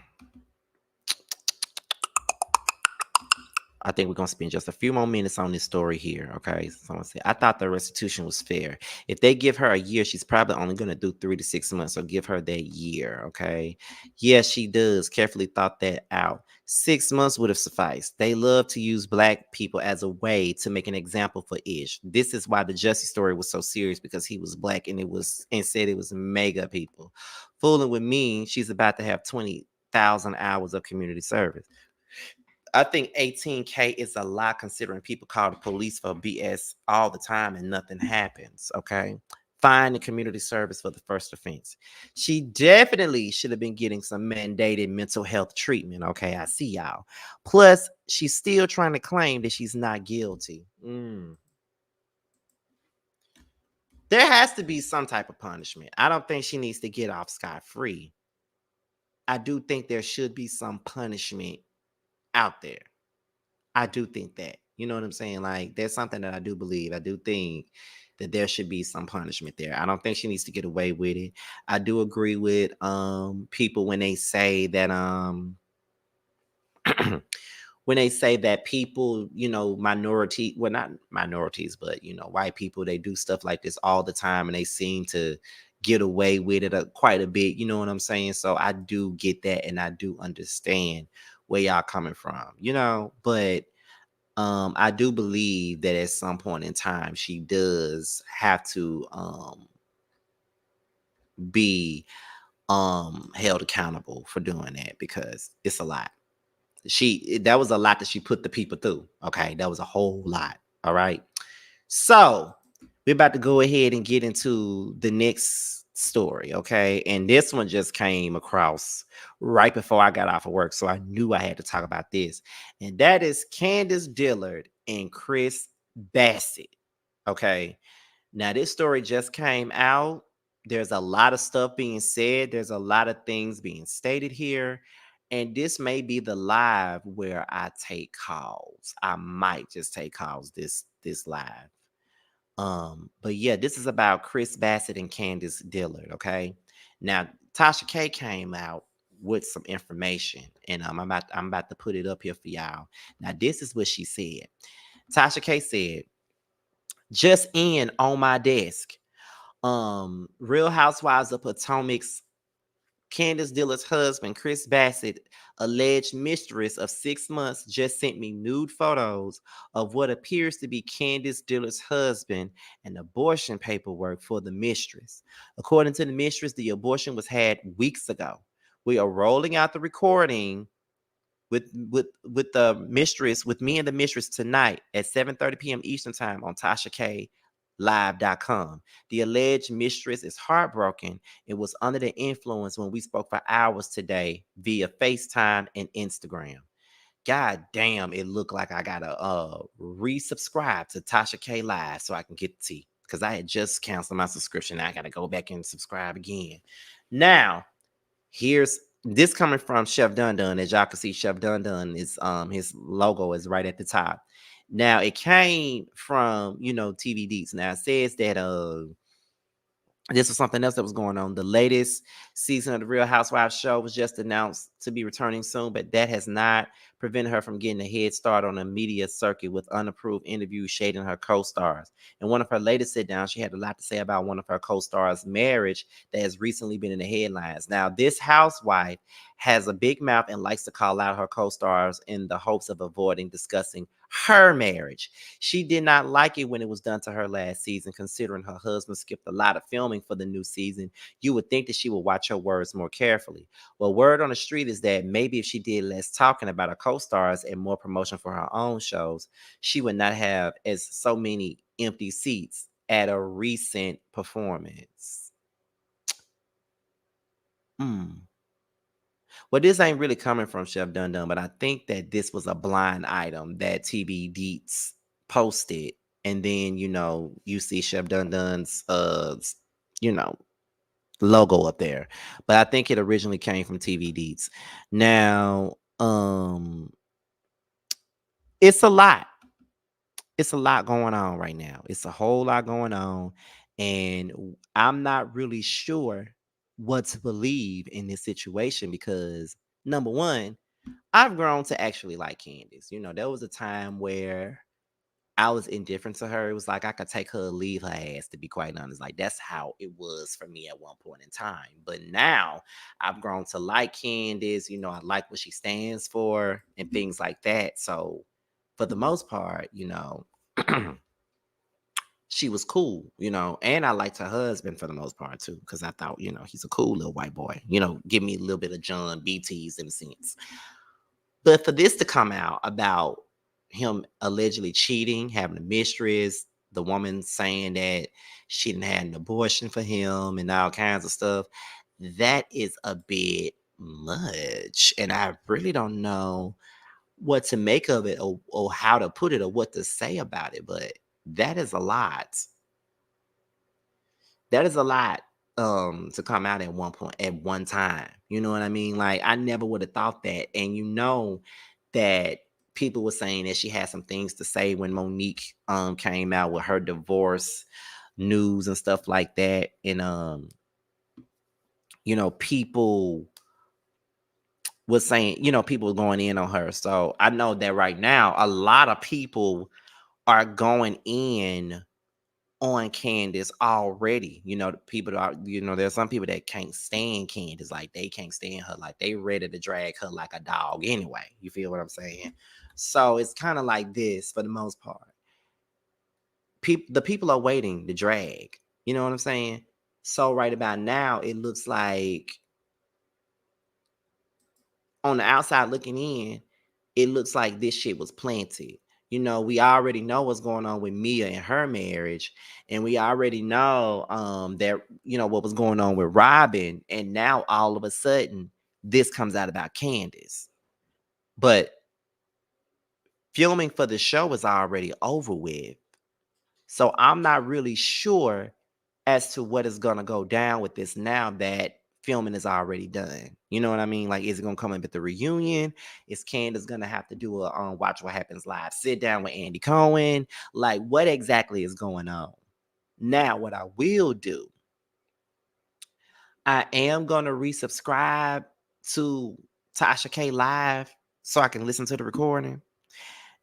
I think we're going to spend just a few more minutes on this story here, okay? Someone said, I thought the restitution was fair. If they give her a year, she's probably only going to do 3 to 6 months, so give her that year, okay? Yes, she does. Carefully thought that out. 6 months would have sufficed. They love to use black people as a way to make an example for Ish. This is why the Jussie story was so serious, because he was black and said it was mega people. Fooling with me, she's about to have 20,000 hours of community service. I think 18K is a lot considering people call the police for BS all the time and nothing happens, okay? Fine and community service for the first offense. She definitely should have been getting some mandated mental health treatment, okay? I see y'all. Plus, she's still trying to claim that she's not guilty. There has to be some type of punishment. I don't think she needs to get off scot-free. I do think there should be some punishment out there. I do think that. You know what I'm saying? Like, there's something that I do believe. I do think that there should be some punishment there. I don't think she needs to get away with it. I do agree with people when they say that when they say that people, not minorities, but white people, they do stuff like this all the time and they seem to get away with it quite a bit. You know what I'm saying? So I do get that and I do understand where y'all coming from, but I do believe that at some point in time she does have to be held accountable for doing that, because it's a lot. That was a lot that she put the people through. Okay, that was a whole lot. All right. So we're about to go ahead and get into the next story. Okay, and this one just came across right before I got off of work, so I knew I had to talk about this. And that is Candice Dillard and Chris Bassett. Okay, now this story just came out. There's a lot of stuff being said. There's a lot of things being stated here. And this may be the live where I take calls. I might just take calls this live. But yeah, this is about Chris Bassett and Candice Dillard. Okay. Now Tasha K came out with some information, and I'm about to put it up here for y'all. Now, this is what she said. Tasha K said, just in on my desk. Real Housewives of Potomac's Candice Dillard's husband, Chris Bassett, alleged mistress of 6 months, just sent me nude photos of what appears to be Candice Dillard's husband and abortion paperwork for the mistress. According to the mistress, the abortion was had weeks ago. We are rolling out the recording with the mistress, with me and the mistress tonight at 7:30 p.m. Eastern Time on TashaKLive.com. The alleged mistress is heartbroken. It was under the influence when we spoke for hours today via FaceTime and Instagram. God damn, it looked like I gotta resubscribe to Tasha K Live so I can get the tea, because I had just canceled my subscription. I gotta go back and subscribe again. Now, here's this coming from Chef Dun Dun. As y'all can see, Chef Dun Dun is his logo is right at the top. Now, it came from, TV Deets. Now, it says that this was something else that was going on. The latest season of the Real Housewives show was just announced to be returning soon, but that has not prevented her from getting a head start on the media circuit with unapproved interviews shading her co-stars. In one of her latest sit-downs, she had a lot to say about one of her co-stars' marriage that has recently been in the headlines. Now, this housewife has a big mouth and likes to call out her co-stars in the hopes of avoiding discussing her marriage. She did not like it when it was done to her last season, considering her husband skipped a lot of filming for the new season. You would think that she would watch her words more carefully. Well, word on the street is that maybe if she did less talking about her co-stars and more promotion for her own shows, she would not have as so many empty seats at a recent performance. Well, this ain't really coming from Chef Dun Dun, but I think that this was a blind item that TV Deets posted. And then, you see Chef Dun Dun's, logo up there. But I think it originally came from TV Deets. Now, it's a lot. It's a lot going on right now. It's a whole lot going on. And I'm not really sure what to believe in this situation, because number one, I've grown to actually like Candice. There was a time where I was indifferent to her. It was like I could take her or leave her ass, to be quite honest. Like, that's how it was for me at one point in time. But now I've grown to like Candice. I like what she stands for and things like that. So for the most part, she was cool, and I liked her husband for the most part too, because I thought, he's a cool little white boy, give me a little bit of John BTs in a sense. But for this to come out about him allegedly cheating, having a mistress, the woman saying that she didn't have an abortion for him and all kinds of stuff, that is a bit much. And I really don't know what to make of it or how to put it or what to say about it, but that is a lot. That is a lot to come out at one point, at one time. You know what I mean? Like, I never would have thought that. And that people were saying that she had some things to say when Monique came out with her divorce news and stuff like that. And people was saying, people going in on her. So I know that right now a lot of people are going in on Candice already. The people are, there's some people that can't stand Candice, like they can't stand her, like they ready to drag her like a dog anyway. You feel what I'm saying? So it's kind of like this for the most part. The people are waiting to drag. You know what I'm saying? So right about now, it looks like on the outside looking in, it looks like this shit was planted. We already know what's going on with Mia and her marriage, and we already know that what was going on with Robin, and now all of a sudden this comes out about Candice. But filming for the show is already over with, so I'm not really sure as to what is gonna go down with this now that filming is already done. You know what I mean? Like, is it gonna come in at the reunion? Is Candice gonna have to do a Watch What Happens Live sit down with Andy Cohen? Like, what exactly is going on? Now, what I will do, I am gonna resubscribe to Tasha K Live so I can listen to the recording.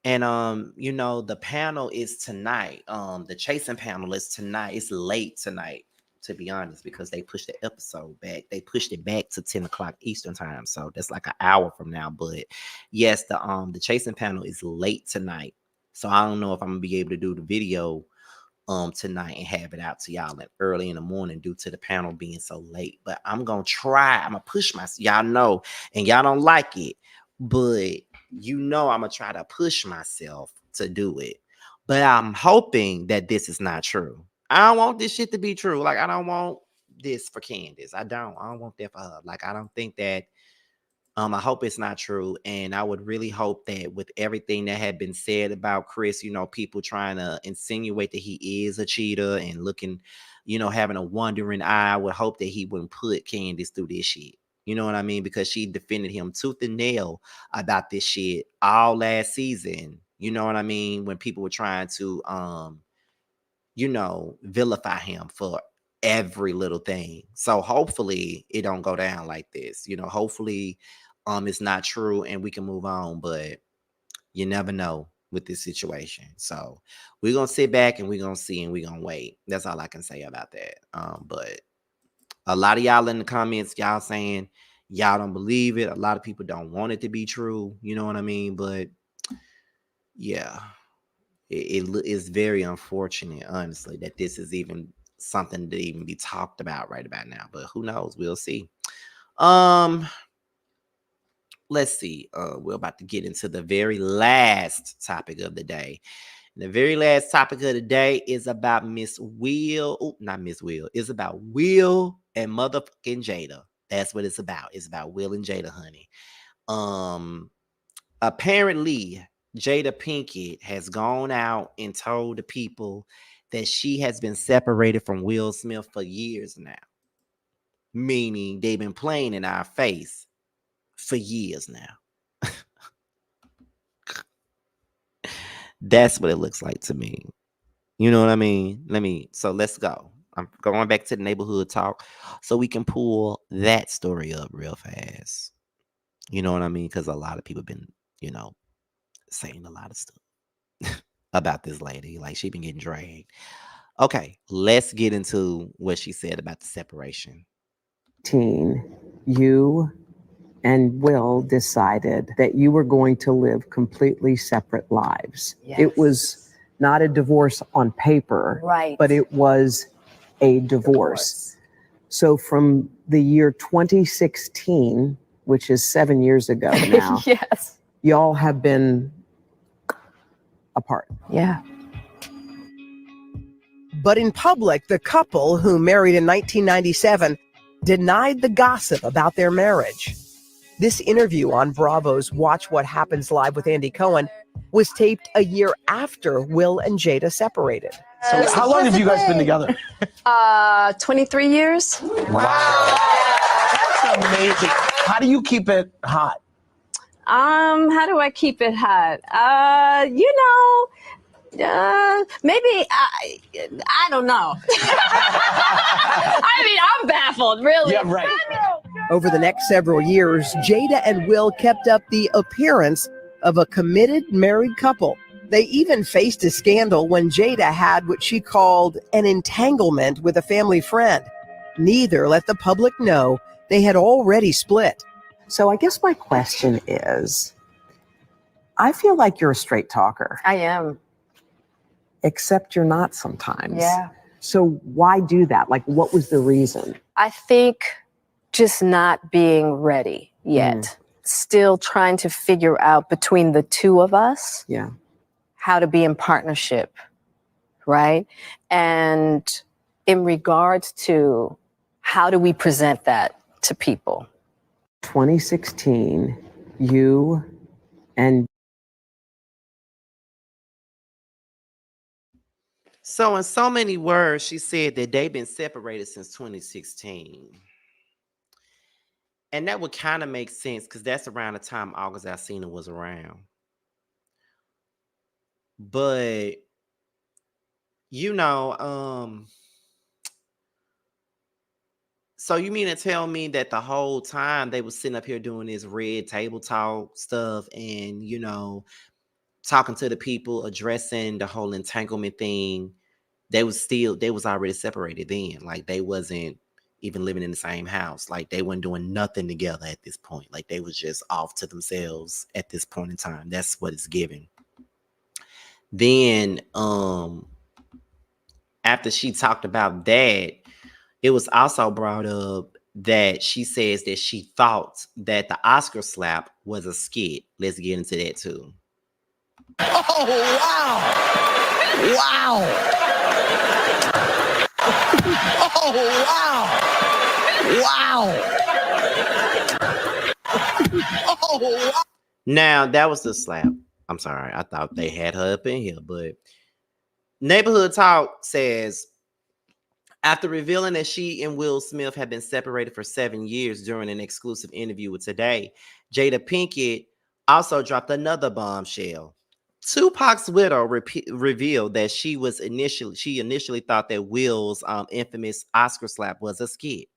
And the panel is tonight. The chasing panel is tonight. It's late tonight, to be honest, because they pushed the episode back. They pushed it back to 10 o'clock Eastern time. So that's like an hour from now. But yes, the chasing panel is late tonight. So I don't know if I'm gonna be able to do the video tonight and have it out to y'all early in the morning due to the panel being so late. But I'm gonna try. I'm gonna push myself. Y'all know, and y'all don't like it, but I'm gonna try to push myself to do it. But I'm hoping that this is not true. I don't want this shit to be true. Like, I don't want this for Candice. I don't want that for her. Like, I don't think that, I hope it's not true. And I would really hope that with everything that had been said about Chris, people trying to insinuate that he is a cheater and looking, having a wandering eye, I would hope that he wouldn't put Candice through this shit. You know what I mean? Because she defended him tooth and nail about this shit all last season. You know what I mean? When people were trying to, vilify him for every little thing. So hopefully it don't go down like this. Hopefully it's not true and we can move on. But you never know with this situation. So we're going to sit back and we're going to see and we're going to wait. That's all I can say about that. But a lot of y'all in the comments, y'all saying y'all don't believe it. A lot of people don't want it to be true. You know what I mean? But yeah, it is very unfortunate, honestly, that this is even something to even be talked about right about now. But who knows? We'll see. Let's see. We're about to get into the very last topic of the day. The very last topic of the day is about Miss Will. Oh, not Miss Will. It's about Will and motherfucking Jada. That's what it's about. It's about Will and Jada, honey. Apparently, Jada Pinkett has gone out and told the people that she has been separated from Will Smith for years now. Meaning they've been playing in our face for years now. That's what it looks like to me. You know what I mean? So let's go. I'm going back to the neighborhood talk so we can pull that story up real fast. You know what I mean? Because a lot of people have been, saying a lot of stuff about this lady. Like, she been getting dragged. Okay, let's get into what she said about the separation. You and Will decided that you were going to live completely separate lives. Yes. It was not a divorce on paper, Right. but it was a divorce. So from the year 2016, which is 7 years ago now, Yes. y'all have been apart. Yeah. But in public, the couple, who married in 1997, denied the gossip about their marriage. This interview on Bravo's Watch What Happens Live with Andy Cohen was taped a year after Will and Jada separated. So how long have you guys been together? 23 years. Wow. That's amazing. How do you keep it hot? How do I keep it hot? Maybe I don't know. I mean, I'm baffled, really. Yeah, right. Over the next several years, Jada and Will kept up the appearance of a committed married couple. They even faced a scandal when Jada had what she called an entanglement with a family friend. Neither let the public know they had already split. So I guess my question is, I feel like you're a straight talker, I am. except you're not sometimes. Yeah. So why do that? Like, what was the reason? I think just not being ready yet. Still trying to figure out between the two of us Yeah. how to be in partnership, right? And in regards to how do we present that to people? 2016, you and So, in so many words, she said that they've been separated since 2016. And that would kind of make sense because that's around the time August Alsina was around. But, so you mean to tell me that the whole time they was sitting up here doing this red table talk stuff and, talking to the people, addressing the whole entanglement thing, they was already separated then. Like they wasn't even living in the same house. Like they weren't doing nothing together at this point. Like they was just off to themselves at this point in time. That's what it's giving. Then after she talked about that, it was also brought up that she says that she thought that the Oscar slap was a skit. Let's get into that too. Oh, wow. Wow. Oh, wow. Wow. Oh, wow. Now, that was the slap. I'm sorry. I thought they had her up in here, but Neighborhood Talk says, after revealing that she and Will Smith had been separated for 7 years during an exclusive interview with Today, Jada Pinkett also dropped another bombshell. Tupac's widow revealed that she initially thought that Will's infamous Oscar slap was a skit.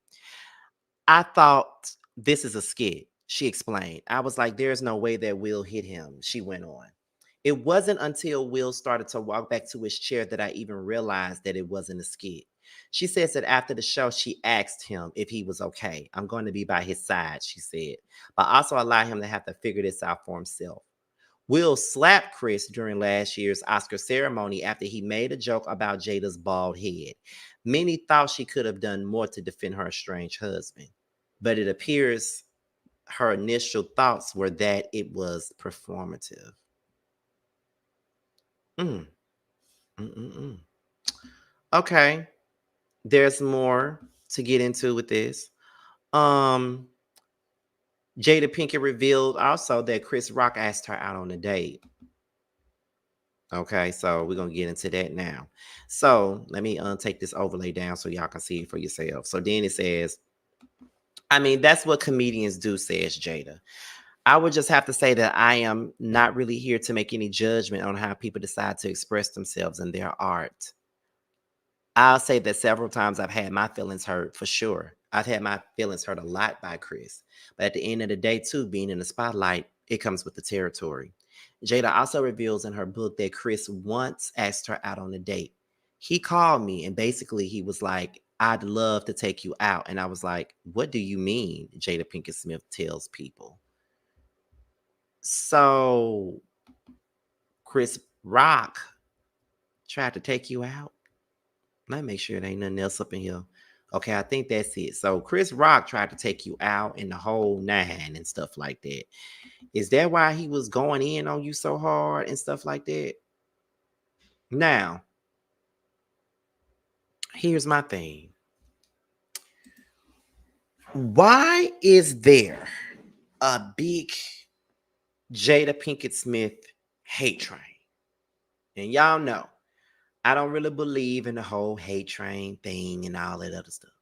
I thought this is a skit, she explained. I was like, there's no way that Will hit him, she went on. It wasn't until Will started to walk back to his chair that I even realized that it wasn't a skit. She says that after the show, she asked him if he was okay. I'm going to be by his side, she said, but also allow him to have to figure this out for himself. Will slapped Chris during last year's Oscar ceremony after he made a joke about Jada's bald head. Many thought she could have done more to defend her estranged husband, but it appears her initial thoughts were that it was performative. Okay, there's more to get into with this. Jada Pinkett revealed also that Chris Rock asked her out on a date. Okay, so we're gonna get into that now. So let me take this overlay down so y'all can see it for yourself. So then it says, I mean, that's what comedians do, says Jada. I would just have to say that I am not really here to make any judgment on how people decide to express themselves in their art. I'll say that several times I've had my feelings hurt, for sure. I've had my feelings hurt a lot by Chris. But at the end of the day, too, being in the spotlight, it comes with the territory. Jada also reveals in her book that Chris once asked her out on a date. He called me and basically he was like, I'd love to take you out. And I was like, what do you mean? Jada Pinkett Smith tells people. So Chris Rock tried to take you out. Let me make sure there ain't nothing else up in here. Okay, I think that's it. So Chris Rock tried to take you out in the whole 9 and stuff like that. Is that why he was going in on you so hard and stuff like that? Now, here's my thing. Why is there a big Jada Pinkett Smith hate train? And y'all know, I don't really believe in the whole hate train thing and all that other stuff.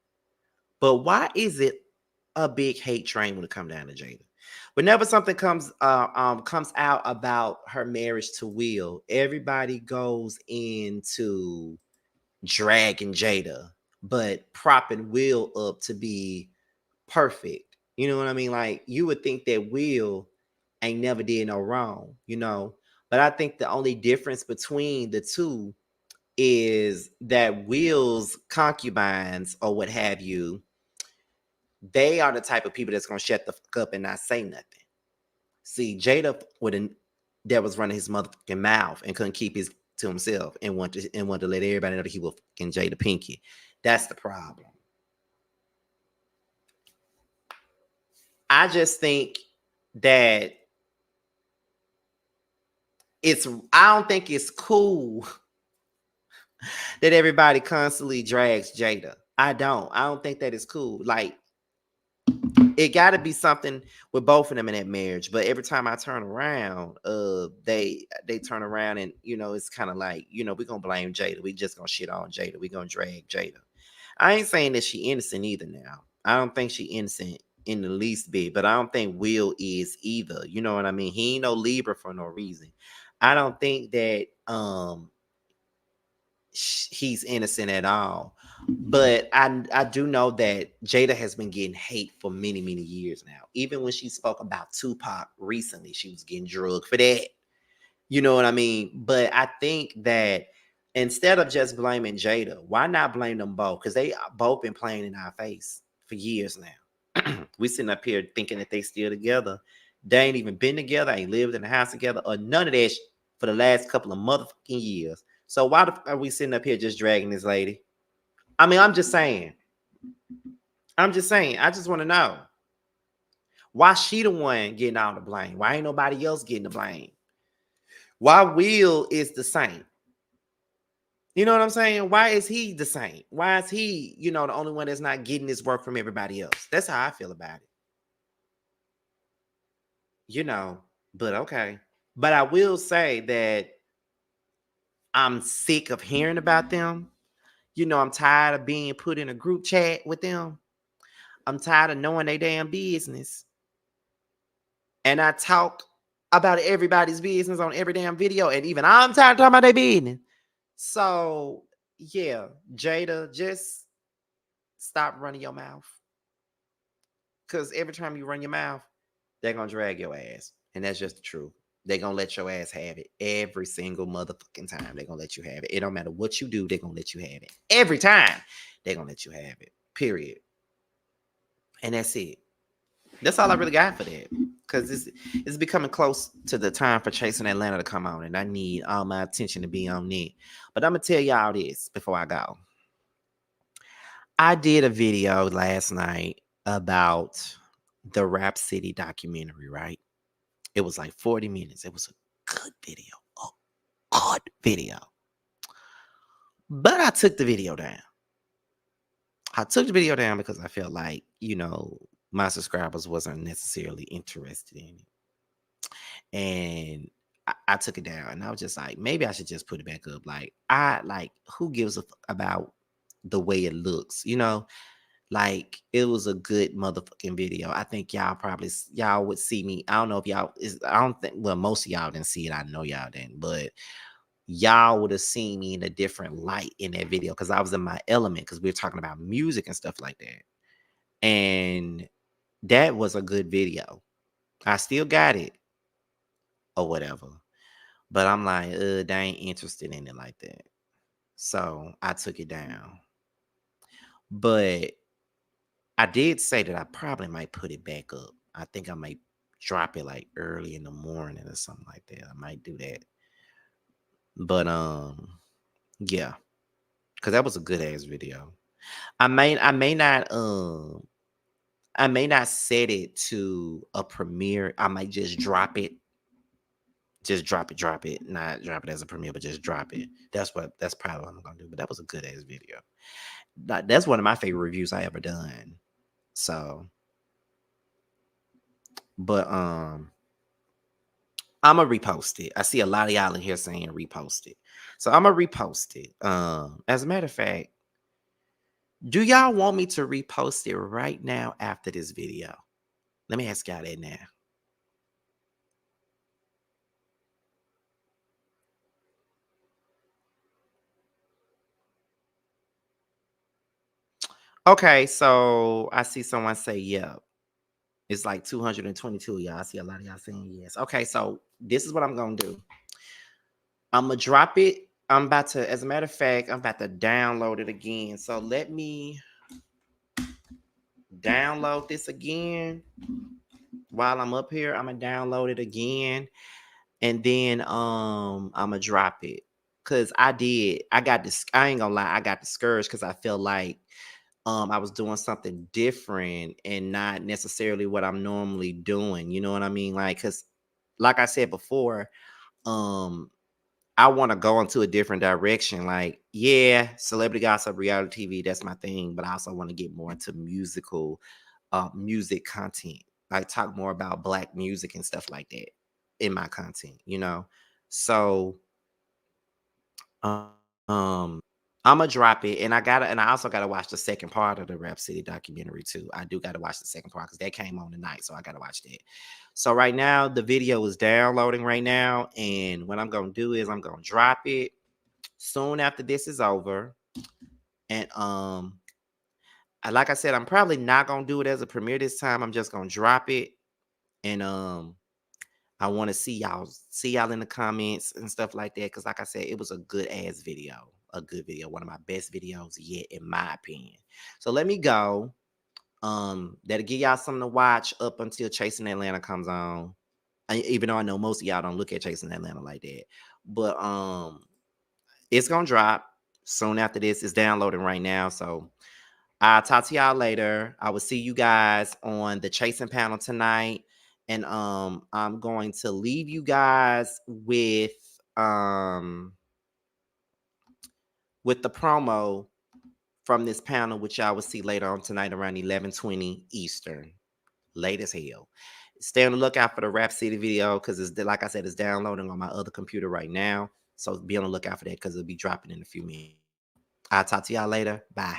But why is it a big hate train when it comes down to Jada? Whenever something comes out about her marriage to Will, everybody goes into dragging Jada, but propping Will up to be perfect. You know what I mean? Like, you would think that Will ain't never did no wrong, you know. But I think the only difference between the two is that Will's concubines or what have you, they are the type of people that's gonna shut the fuck up and not say nothing. See, Jada that was running his motherfucking mouth and couldn't keep his to himself and wanted to let everybody know that he was fucking Jada Pinkett. That's the problem. I just think that I don't think it's cool that everybody constantly drags Jada. I don't think that is cool. Like, it got to be something with both of them in that marriage. But every time I turn around, they turn around and, you know, it's kind of like, you know, we're going to blame Jada. We just going to shit on Jada. We're going to drag Jada. I ain't saying that she innocent either now. I don't think she innocent in the least bit, but I don't think Will is either. You know what I mean? He ain't no Libra for no reason. I don't think that he's innocent at all. But I do know that Jada has been getting hate for many, many years now. Even when she spoke about Tupac recently, she was getting drugged for that. You know what I mean? But I think that instead of just blaming Jada, why not blame them both? Because they both been playing in our face for years now. We sitting up here thinking that they still together. They ain't even been together, ain't lived in the house together, or none of that for the last couple of motherfucking years. So why are we sitting up here just dragging this lady? I mean, I'm just saying. I just want to know. Why she the one getting all the blame? Why ain't nobody else getting the blame? Why Will is the saint? You know what I'm saying? Why is he the saint? Why is he, you know, the only one that's not getting his work from everybody else? That's how I feel about it. You know, but okay. But I will say that I'm sick of hearing about them. You know, I'm tired of being put in a group chat with them. I'm tired of knowing their damn business. And I talk about everybody's business on every damn video. And even I'm tired of talking about their business. So, yeah, Jada, just stop running your mouth. Because every time you run your mouth, they're going to drag your ass. And that's just the truth. They're going to let your ass have it every single motherfucking time. They're going to let you have it. It don't matter what you do. They're going to let you have it. Every time, they're going to let you have it. Period. And that's it. That's all I really got for that. Because it's becoming close to the time for Chasing Atlanta to come on. And I need all my attention to be on it. But I'm going to tell y'all this before I go. I did a video last night about the Rap City documentary, right? It was like 40 minutes. It was a good video. A good video. But I took the video down. I took the video down because I felt like, you know, my subscribers wasn't necessarily interested in it. And I took it down. And I was just like, maybe I should just put it back up. Like, who gives a fuck about the way it looks? You know? Like, it was a good motherfucking video. I think y'all would see me. I don't know if most of y'all didn't see it. I know y'all didn't, but y'all would have seen me in a different light in that video because I was in my element because we were talking about music and stuff like that. And that was a good video. I still got it or whatever. But I'm like, they ain't interested in it like that. So I took it down. But I did say that I probably might put it back up. I think I might drop it like early in the morning or something like that. I might do that. But yeah. Because that was a good ass video. I may not set it to a premiere. I might just drop it. Just drop it. Not drop it as a premiere, but just drop it. That's probably what I'm gonna do. But that was a good ass video. That's one of my favorite reviews I ever done. So, but I'm gonna repost it. I see a lot of y'all in here saying repost it. So I'm gonna repost it. As a matter of fact, do y'all want me to repost it right now after this video? Let me ask y'all that now. Okay, so I see someone say yep. It's like 222, y'all. I see a lot of y'all saying yes. Okay, so this is what I'm gonna do. I'm gonna drop it. I'm about to, as a matter of fact, I'm about to download it again. So let me download this again while I'm up here. I'm gonna download it again, and then I'm gonna drop it. Cause I got this, I ain't gonna lie, I got discouraged because I felt like I was doing something different and not necessarily what I'm normally doing. You know what I mean? Like, cause like I said before, I want to go into a different direction. Like, yeah, celebrity gossip, reality TV, that's my thing. But I also want to get more into music content. Like talk more about Black music and stuff like that in my content, you know? So I'm gonna drop it, and I also gotta watch the second part of the Rap City documentary too. I do gotta watch the second part because that came on tonight, so I gotta watch that. So right now the video is downloading right now, and what I'm gonna do is I'm gonna drop it soon after this is over. And like I said, I'm probably not gonna do it as a premiere this time. I'm just gonna drop it, and I want to see y'all in the comments and stuff like that. Cause like I said, it was a good ass video. A good video. One of my best videos yet, in my opinion. So let me go. That'll give y'all something to watch up until Chasing Atlanta comes on. Even though I know most of y'all don't look at Chasing Atlanta like that. But it's gonna drop soon after this. It's downloading right now. So I'll talk to y'all later. I will see you guys on the Chasing panel tonight. And I'm going to leave you guys with the promo from this panel, which y'all will see later on tonight around 11:20 Eastern. Late as hell. Stay on the lookout for the Rap City video because it's, like I said, it's downloading on my other computer right now. So be on the lookout for that because it'll be dropping in a few minutes. I'll talk to y'all later. Bye.